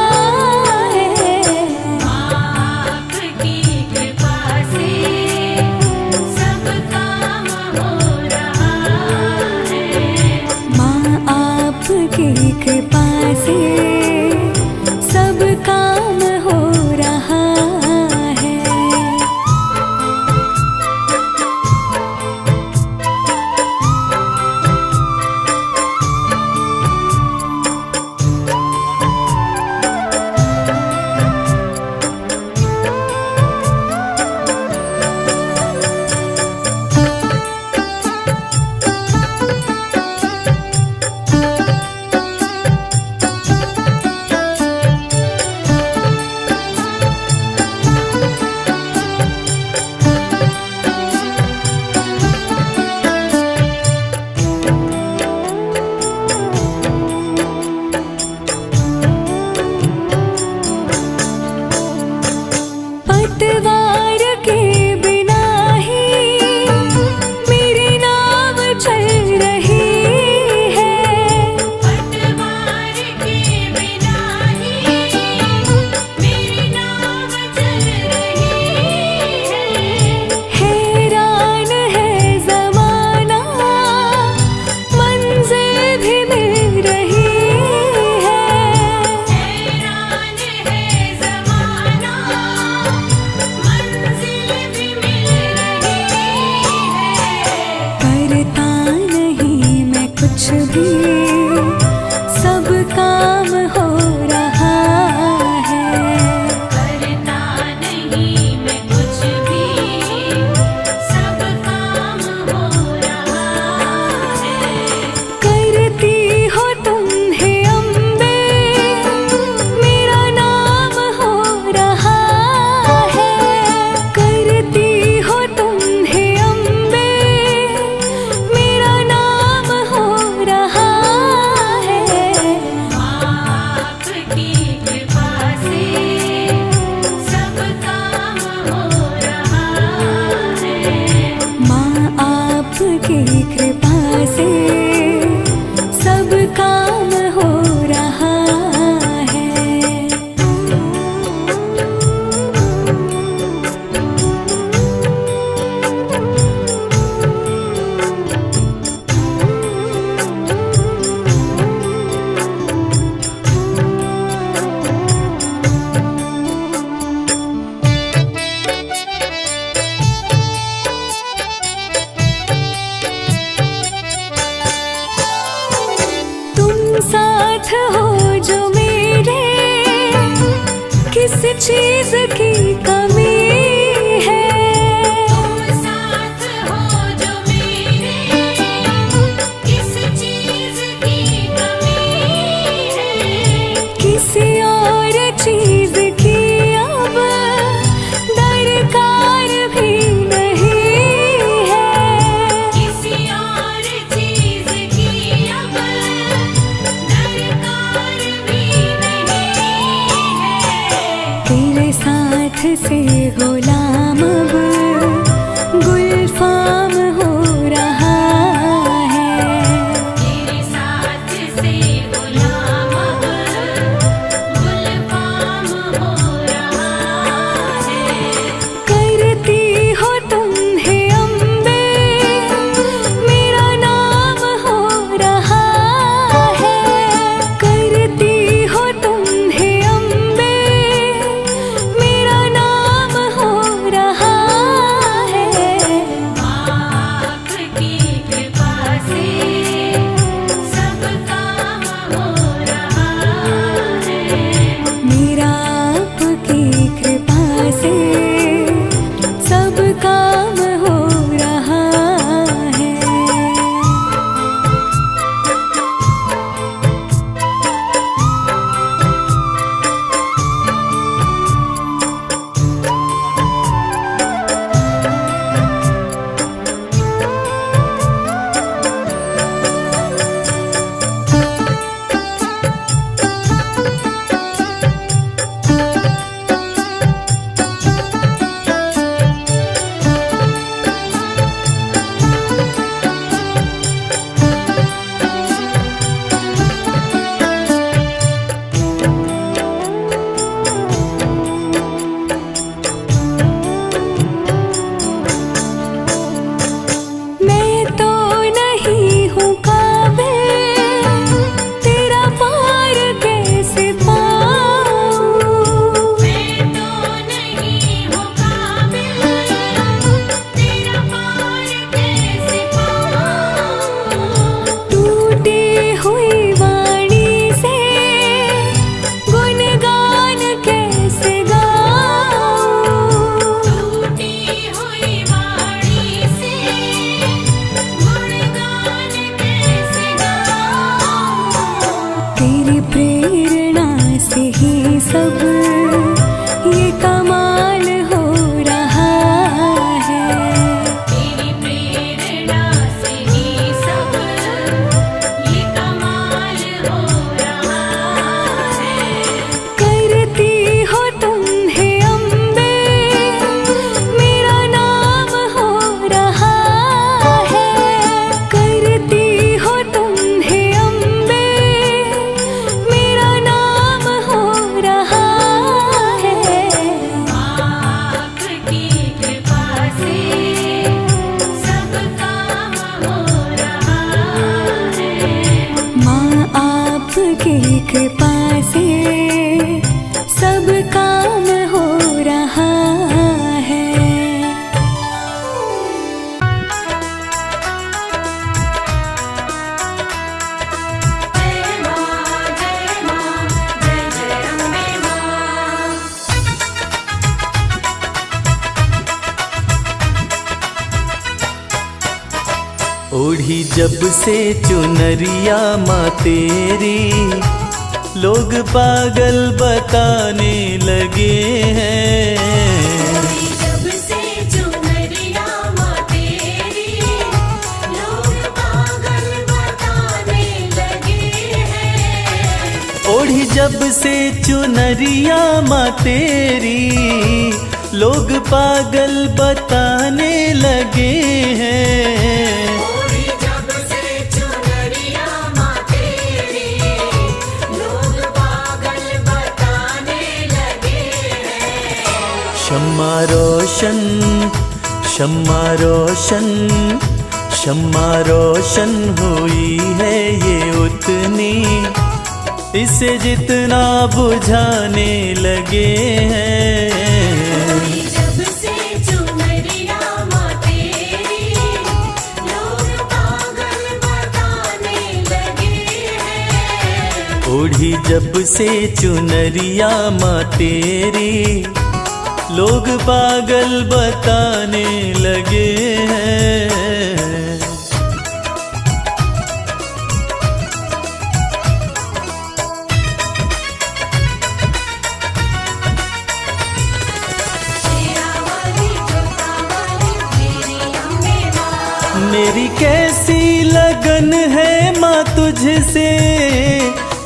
कुछ भी सब काम हो रहा है। करता नहीं मैं कुछ भी, सब काम हो रहा है। करती हो तुम हे अम्बे, मेरा नाम हो रहा है। करती हो तुम हे अम्बे, मेरा नाम हो रहा है। आपकी कृपा से सब काम हो रहा है। माँ आपकी कृपा से सब काम हो रहा है। तुम साथ हो जो मेरे, किस चीज की कमी है। तुम साथ हो जो मेरे, किस चीज की कमी है। किसी और चीज की अब दरकार भी नहीं है। किसी और चीज की अब दरकार भी नहीं है। तेरे साथ से गुलाम अब गुलफाम हो रहा है। तेरे साथ से गुलाम अब गुलफाम हो रहा है। करती हो तुम हे अम्बे, मेरा नाम हो रहा है। करती हो तुम हे अम्बे, मेरा नाम हो रहा है। आपकी कृपा से सब काम हो रहा है। मेरा आपकी कृपा से सब काम हो रहा है। मैं तो नहीं हूँ काबिल, तेरा पार कैसे पाऊँ। मैं तो नहीं हूँ काबिल, तेरा पार कैसे पाऊँ। टूटी हुई वाणी से गुणगान कैसे गाऊँ। टूटी हुई वाणी से गुणगान कैसे गाऊँ। तेरी प्रेरणा से ही सब ये कमाल हो रहा है। तेरी प्रेरणा से ही सब ये कमाल हो रहा है। करती हो तुम हे अम्बे, मेरा नाम हो रहा है। करती हो तुम हे अम्बे, मेरा नाम हो रहा ओढ़ी जब से चुनरिया माँ तेरी, लोग पागल बताने लगे हैं। जब से चुनरिया माँ तेरी, लोग पागल बताने लगे हैं। ओढ़ी जब से चुनरिया माँ तेरी, लोग पागल बताने लगे हैं। ओढ़ी जब से चुनरिया माँ तेरी, लोग पागल बताने लगे हैं। शम्मा रोशन, शम्मा रोशन, शम्मा रोशन हुई है ये उतनी, इसे जितना बुझाने लगे हैं। जब से चुनरिया माँ तेरी, लोग पागल बताने लगे हैं। ओढ़ी जब से चुनरिया माँ तेरी, लोग पागल बताने लगे हैं। मेरी कैसी लगन है माँ तुझसे,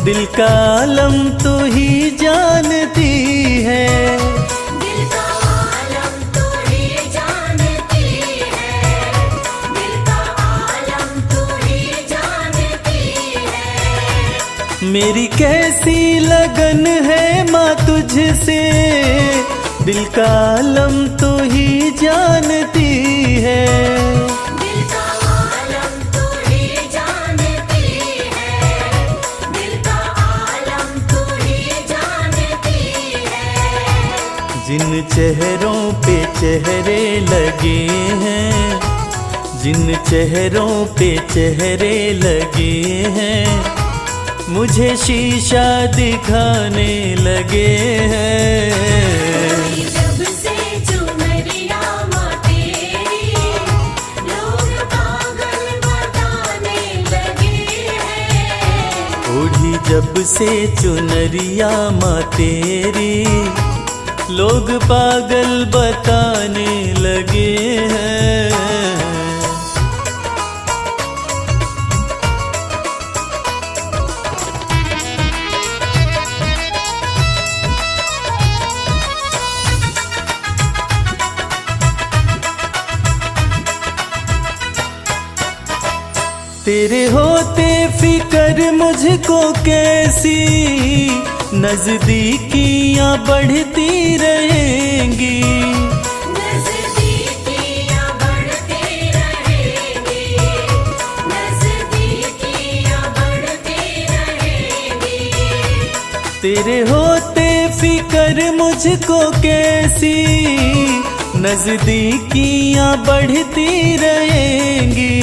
दिल का आलम तू ही जानती है। दिल का आलम तू ही जानती है, दिल का आलम तू ही जानती है। मेरी कैसी लगन है माँ तुझसे, दिल का आलम तू ही जानती है। दिल का आलम तू ही जानती है, दिल का आलम तू ही जानती है। जिन चेहरों पे चेहरे लगे हैं, जिन चेहरों पे चेहरे लगे हैं, मुझे शीशा दिखाने लगे हैं। जब से चुनरिया माँ तेरी, लोग पागल बताने लगे हैं। ओढ़ी जब से चुनरिया माँ तेरी, लोग पागल बताने लगे हैं। तेरे होते फिकर मुझको कैसी, नजदीकियां बढ़ती रहेंगी। नजदीकियां बढ़ती रहेंगी, नजदीकियां बढ़ती रहेंगी। तेरे होते फिकर मुझको कैसी, नजदीकियां बढ़ती रहेंगी।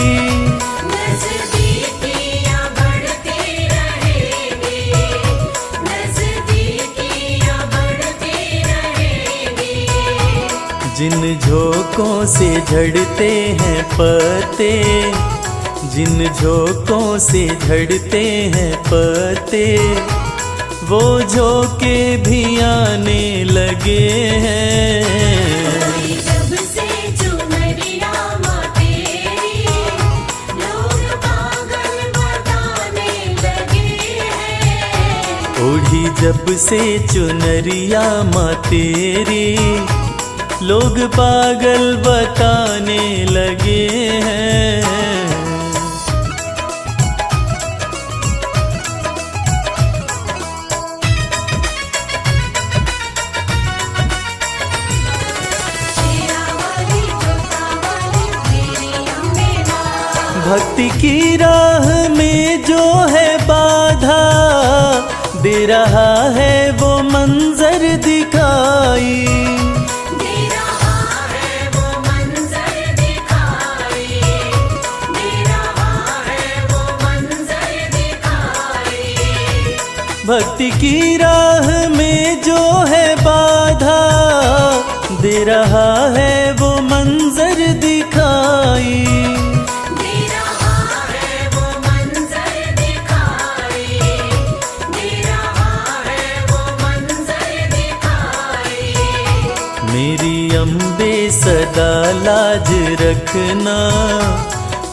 नजदीकियां बढ़ती रहेंगी, नजदीकियां बढ़ती रहेंगी। जिन झोंकों से झड़ते हैं पत्ते, जिन झोंकों से झड़ते हैं पत्ते, वो झोंके भी आने लगे हैं। जब से चुनरिया माँ तेरी, लोग पागल बताने लगे हैं। ओढ़ी जब से चुनरिया माँ तेरी, लोग पागल बताने लगे हैं। भक्ति की राह में जो है बाधा, दे रहा है वो मंजर दिखाई। दे रहा है वो मंजर दिखाई, दे रहा है वो मंजर दिखाई। भक्ति की राह में जो है बाधा, दे रहा है वो मंजर दिखाई। दे रहा अम्बे सदा लाज रखना,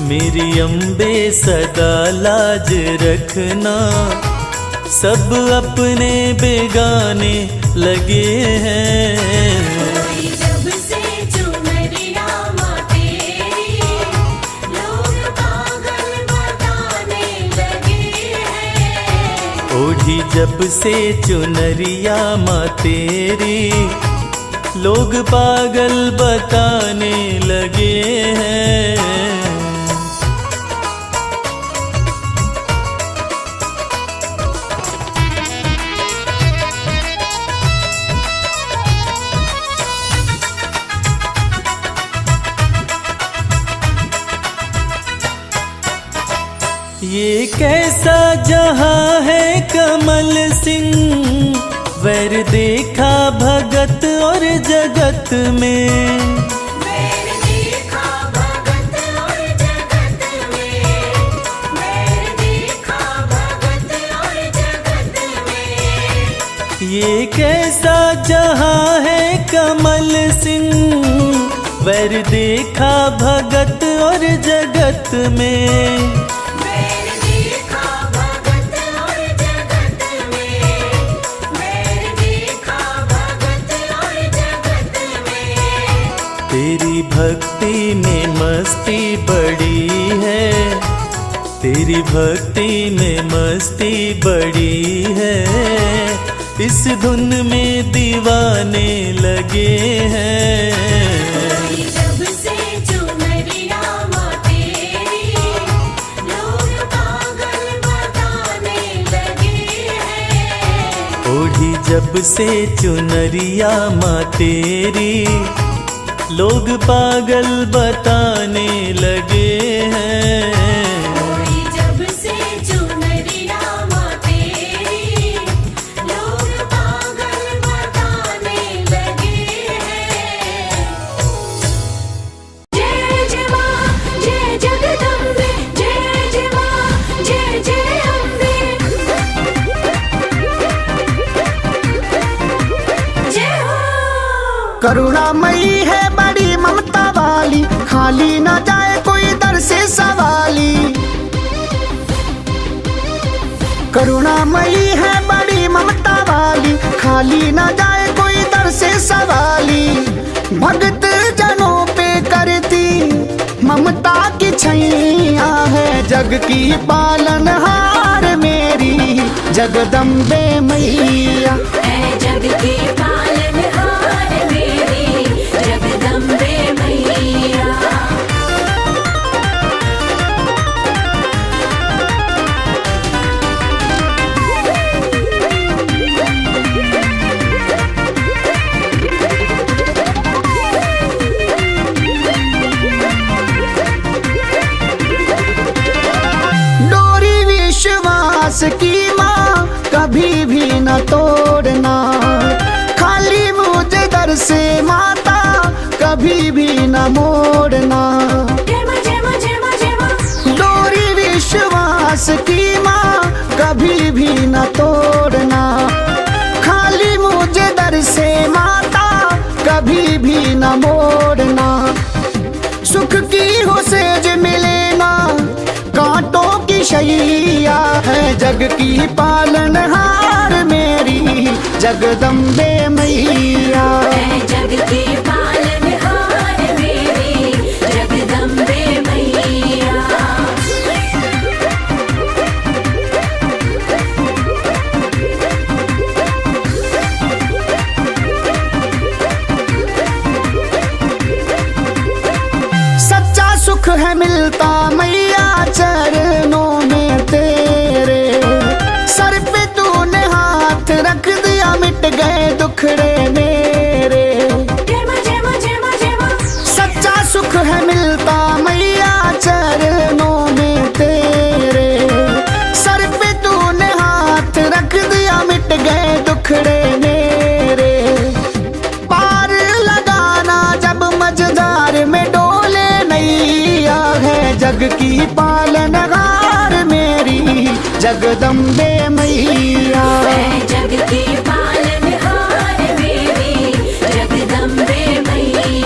मेरी अम्बे सदा लाज रखना। सब अपने बेगाने लगे हैं। जब से चुनरिया माँ तेरी, लोग पागल बताने लगे हैं। ओढ़ी जब से चुनरिया माँ तेरी, लोग पागल बताने लगे हैं। ये कैसा जहां है कमल सिंह, वैर देखा भगत और जगत में। वैर देखा भगत और जगत में, वैर देखा भगत और जगत में। ये कैसा जहां है कमल सिंह, वैर देखा भगत और जगत में। तेरी भक्ति में मस्ती बड़ी है, तेरी भक्ति में मस्ती बड़ी है। इस धुन में दीवाने लगे हैं। जब से चुनरिया माँ तेरी, लोग पागल बताने लगे हैं। ओढ़ी जब से चुनरिया माँ तेरी, लोग पागल बताने लगे हैं। जब से चुनरिया माँ तेरी, लोग पागल बताने लगे हैं। जय जय माँ जय जगदम्बे, जय जय माँ जय जय अम्बे। जय हो। करुणामयी है बड़ी ममता वाली, खाली न जाए कोई दर से सवाली। करुणामयी है बड़ी ममता वाली, खाली न जाए कोई दर से सवाली। भक्त जनों पे करती ममता की छैया है, जग की पालनहार मेरी जगदम्बे मैया। है जग की पालनहार मेरी जगदम्बे मैया। डोरी विश्वास की माँ कभी भी न तोड़ना, खाली मुझे दर से माता कभी भी न मोड़ना। जय माँ जय माँ जय माँ जय माँ। डोरी विश्वास की माँ कभी भी न तोड़ना, खाली मुझे दर से माता कभी भी न मोड़ना। सुख की हो सेज मिले ना, कांटों की शैया है जग की पालनहार मेरी जगदम्बे मैया। है जग की पालनहार मेरी जगदम्बे मैया। सच्चा सुख है मिलता मैया चरणों में तेरे, सर पे तूने हाथ रख दिया मिट गए दुखड़े मेरे। जय माँ जय माँ जय माँ जय माँ। सच्चा सुख है मिलता मैया चरणों में तेरे, सर पे तूने हाथ रख दिया मिट गए दुखड़े मेरे। पार लगाना जब मझधार में डोले नैया है, जग की पालनहार मेरी जगदम्बे मैया। है जग की पालनहार मेरी जगदम्बे मैया।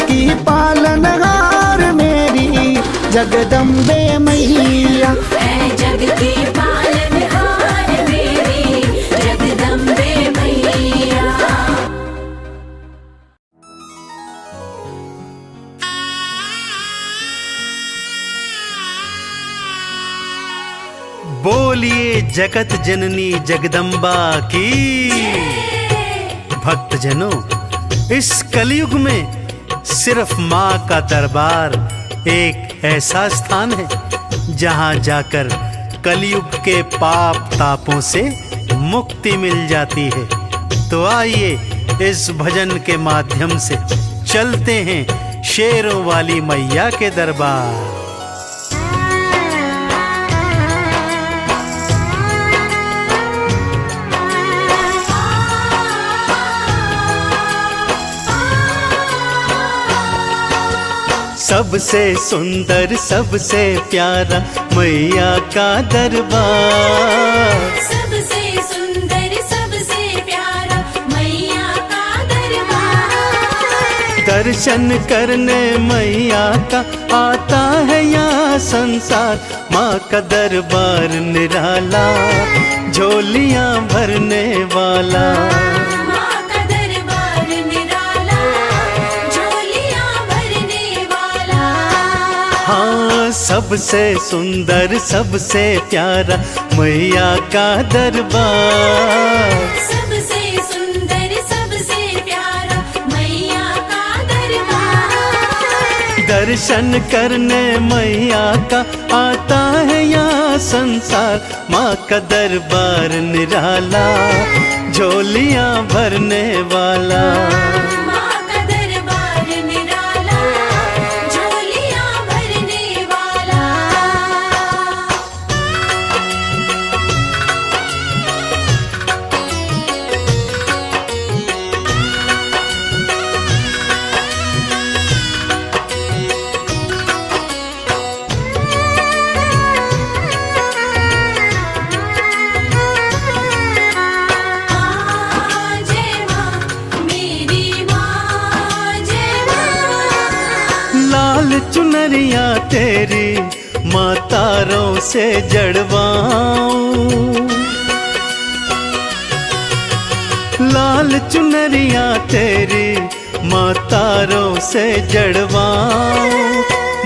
की पालनहार मेरी जगदम्बे मैया। है जग की पालनहार मेरी जगदम्बे मैया। बोलिए जगत जननी जगदम्बा की। भक्तजनों, इस कलयुग में सिर्फ माँ का दरबार एक ऐसा स्थान है जहाँ जाकर कलयुग के पाप तापों से मुक्ति मिल जाती है। तो आइए इस भजन के माध्यम से चलते हैं शेरों वाली मैया के दरबार। सबसे सुंदर सबसे प्यारा मैया का दरबार। सबसे सुंदर सबसे प्यारा मैया का दरबार। दर्शन करने मैया का आता है यहाँ संसार। माँ का दरबार निराला, झोलियाँ भरने वाला। माँ का दरबार निराला, झोलियाँ भरने वाला। हाँ, सबसे सुंदर सबसे प्यारा मैया का दरबार। सबसे सुंदर सबसे प्यारा मैया का दरबार। दर्शन करने मैया का आता है यहाँ संसार। माँ का दरबार निराला, झोलियाँ भरने वाला। माँ का दरबार निराला, झोलियाँ भरने वाला। जय माँ मेरी माँ, जय माँ। लाल चुनरिया तेरी माँ तारों से जड़वाऊं। लाल चुनरिया तेरी माँ तारों से जड़वाऊं।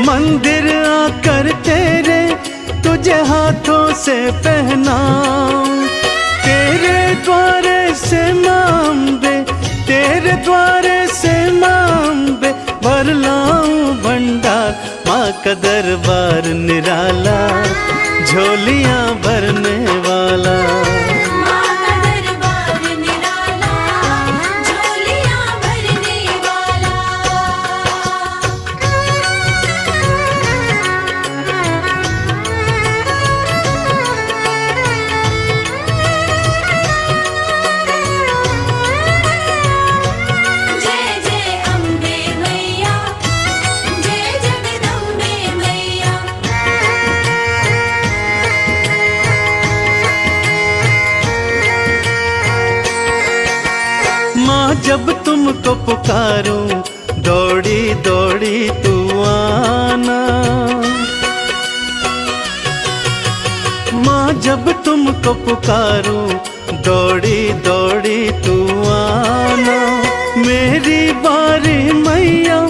मंदिर आकर तेरे तुझे हाथों से पहनाऊं। तेरे द्वारे से मांबे, तेरे द्वारे से मांबे भर लाऊं भंडार। माँ का दरबार निराला, झोलियाँ भरने वाला। माँ का दरबार निराला, झोलियाँ भरने वाला। जय जय अम्बे मैया, जय जगदम्बे मैया। माँ जब तुमको पुकारूं, दौड़ी दौड़ी तू आना। माँ जब तुमको पुकारूं, दौड़ी दौड़ी तू आना। मेरी बारी मैया,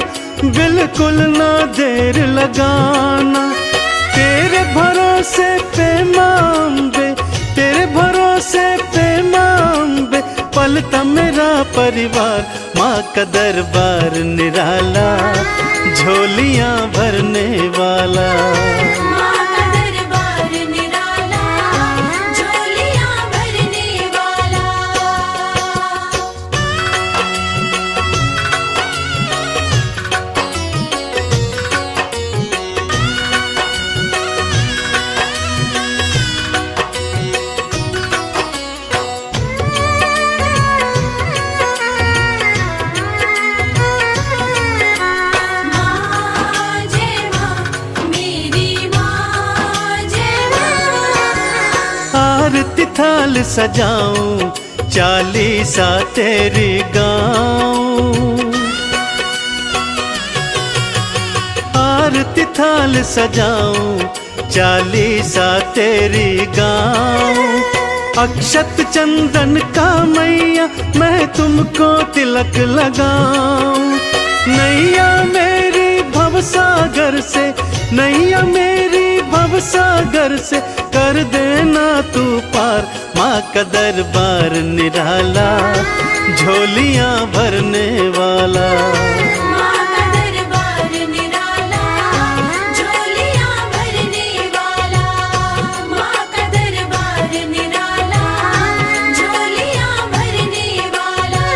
बिल्कुल ना देर लगाना। तेरे भरोसे पे मांबे, तेरे भरोसे पे मांबे पलता मेरा परिवार। माँ का दरबार निराला, झोलियाँ भरने वाला। माँ का दरबार निराला, झोलियाँ भरने वाला। माँ जय माँ मेरी माँ, जय माँ। आरती थाल सजाऊं, चालीसा तेरी गाऊं। थाल सजाऊं, चालीसा तेरी गाऊं। अक्षत चंदन का मैया मैं तुमको तिलक लगाऊं। नैया मेरी भवसागर से, नैया मेरी भवसागर से कर देना तू पार। माँ का दरबार निराला, झोलियां भरने वाला। माँ का दरबार निराला, झोलियां भरने वाला। माँ का दरबार निराला, झोलियां भरने वाला।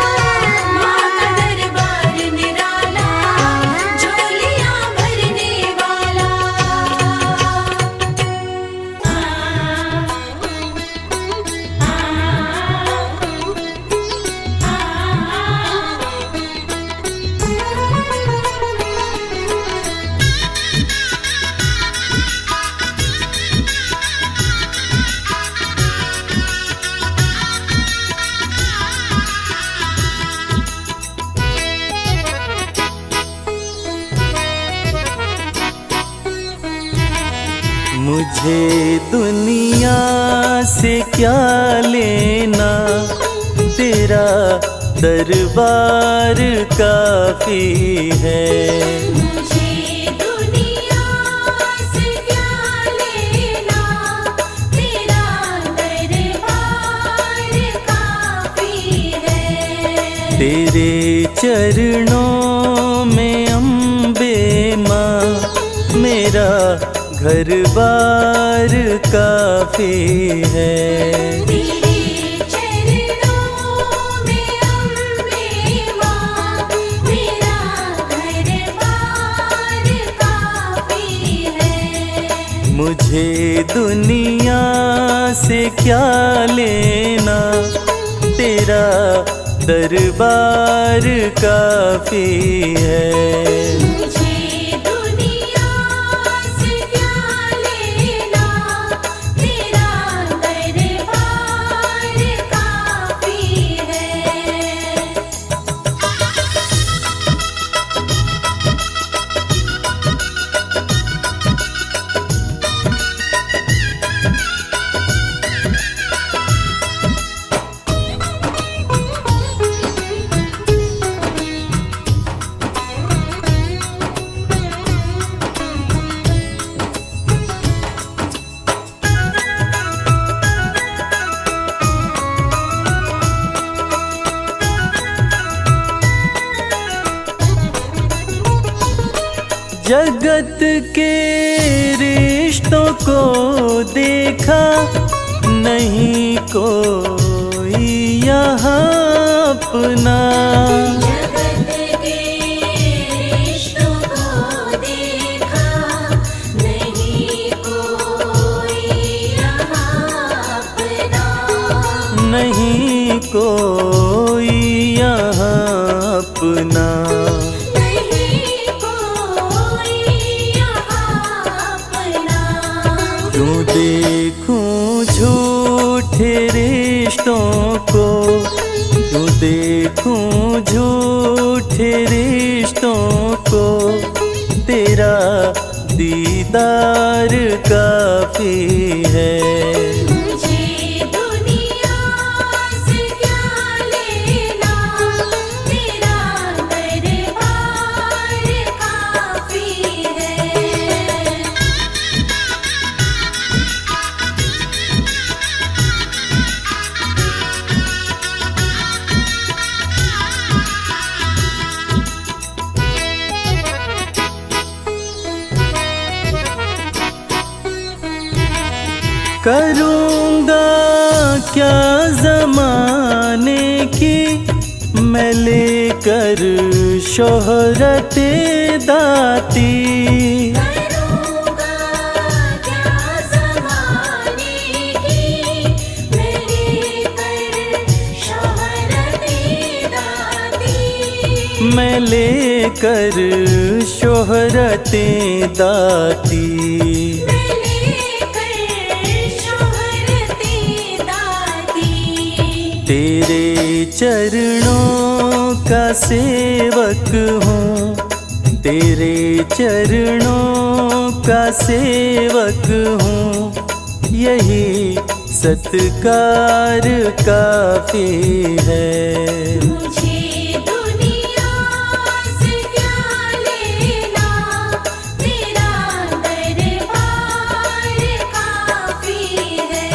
माँ का दरबार निराला, झोलियां भरने वाला। मुझे दुनिया से क्या लेना, तेरा दरबार काफी है। मुझे दुनिया से क्या लेना, तेरा दरबार काफी है। तेरे चरणों में अम्बे माँ, मेरा घर बार काफी है। तेरे चरणों में अम्बे माँ, मेरा घर-बार काफी है। मुझे दुनिया से क्या लेना, तेरा दरबार काफी है। मुझे दुनिया से क्या लेना, तेरा दरबार काफी है। जगत के रिश्तों को देखा, नहीं कोई यहाँ अपना। जगत के रिश्तों को देखा, नहीं कोई यहाँ अपना। नहीं कोई यहाँ अपना। नहीं कोई यहाँ अपना। क्यों देखूं झूठे रिश्तों को, क्यों देखूं झूठे रिश्तों को, तेरा दीदार काफी है। मुझे दुनिया से क्या लेना, तेरा दरबार काफी है। करूँगा क्या ज़माने की मैं लेकर शोहरते दाती। करूँगा क्या ज़माने की मैं लेकर शोहरते दाती। मैं लेकर शोहरते दाती। तेरे चरणों का सेवक हूँ, तेरे चरणों का सेवक हूँ, यही सत्कार काफी है। मुझे दुनिया से क्या लेना, तेरा दरबार काफी है।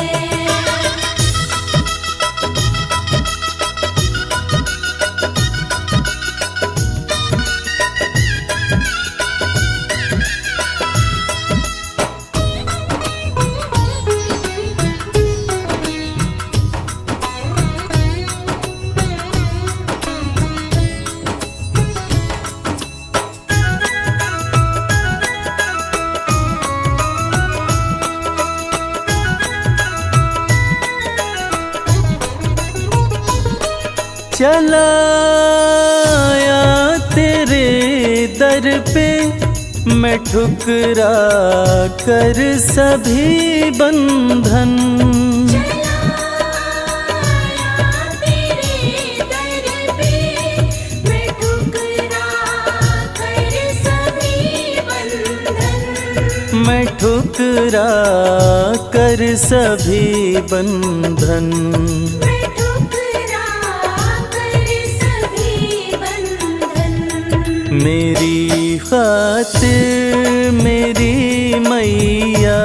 चलाया तेरे दर पे मैं ठुकरा कर सभी बंधन, तेरे दर पे मैं ठुकरा कर सभी बंधन, मैं ठुकरा कर सभी बंधन। मैं ठुकरा कर सभी बंधन। मेरी खातिर मेरी मैया,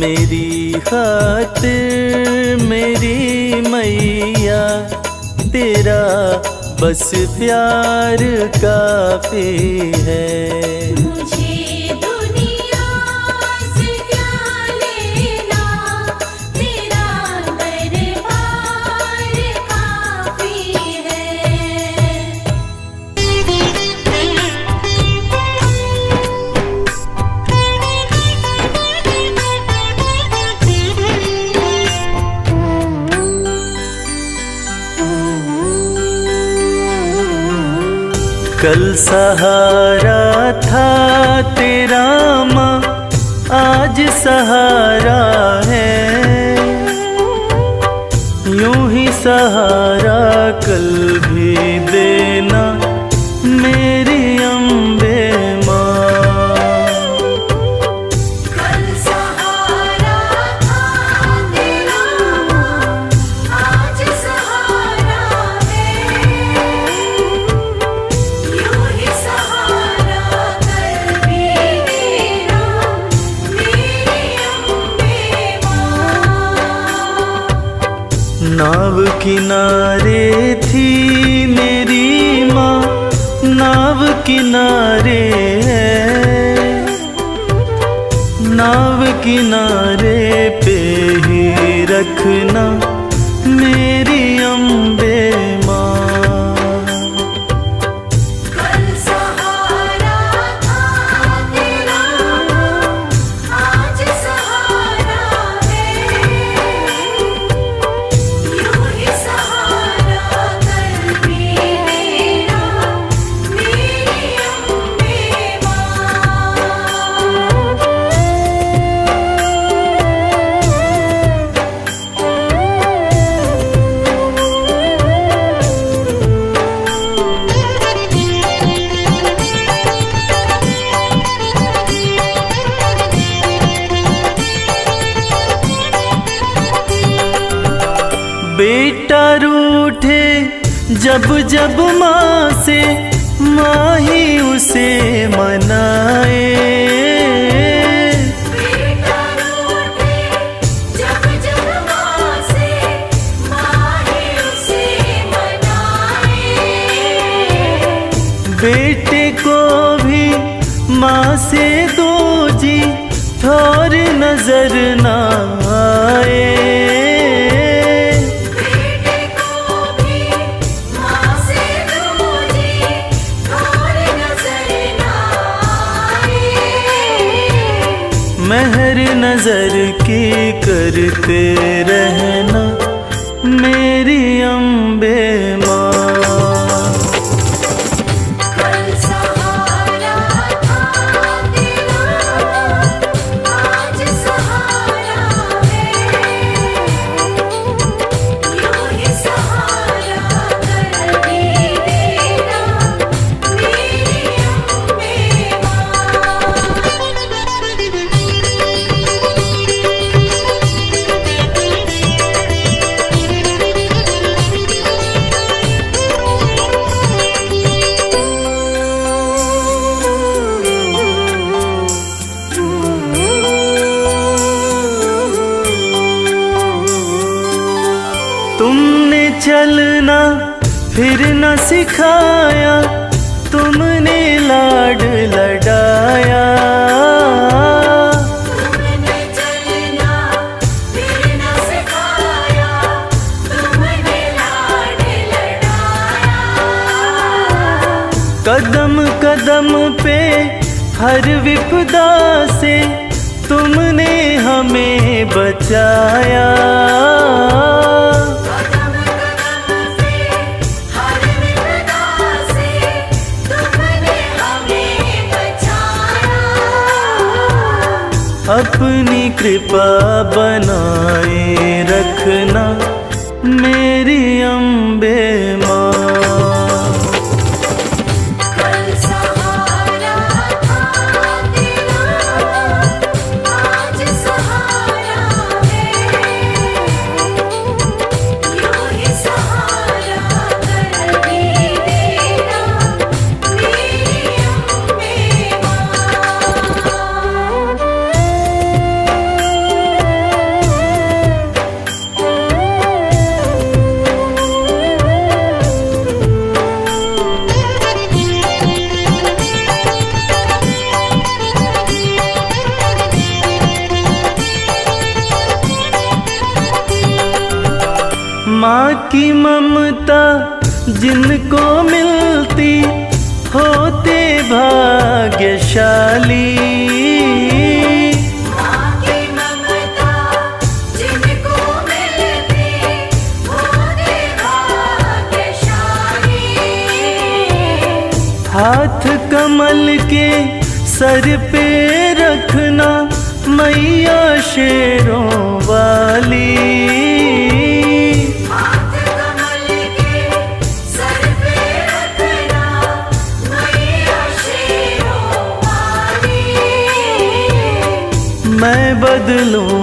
मेरी खातिर मेरी मैया, तेरा बस प्यार काफी है। मुझे दुनिया से क्या लेना, तेरा दरबार काफी है। कल सहारा था तेरा माँ, आज सहारा है, यूं ही सहारा कल भी देना मेरी अम्बे माँ। कल सहारा था तेरा, आज सहारा है, यूं ही सहारा कल भी देना मेरी अम्बे माँ। नाव किनारे थी मेरी माँ, नाव किनारे है, नाव किनारे पे ही रखना मेरी अम्बे माँ। कल सहारा था तेरा, आज सहारा है, यूं ही सहारा कल भी देना मेरी अम्बे माँ। बेटा रूठे जब जब माँ से, माँ ही उसे मनाए। बेटा रूठे जब जब माँ से, माँ ही उसे मनाए। बेटे को भी माँ से दो जी और नजर ना आए। बेटे को भी माँ से दूजी और नजर ना आए। मेहर नजर की करते रहना मेरी अम्बे माँ। कल सहारा था तेरा, आज सहारा है, यूं ही सहारा कल भी देना मेरी अम्बे माँ। तुमने चलना फिर न सिखाया, तुमने लाड लडाया। तुमने चलना फिर न सिखाया, तुमने लाड लडाया। कदम कदम पे हर विपदा से तुमने हमें बचाया। कदम कदम पे हर विपदा से तुमने हमें बचाया। अपनी कृपा बनाए रखना मेरी अम्बे माँ। कल सहारा था तेरा, आज सहारा है। यूं ही सहारा कर भी देना मेरी अम्बे माँ। माँ की ममता जिनको मिलती होते भाग्यशाली। माँ की ममता जिनको मिलती होते भाग्यशाली। हाथ कमल के सर पे रखना मैया शेरों वाली। हाथ कमल के सर पे रखना मैया शेरों वाली। मैं बदलूं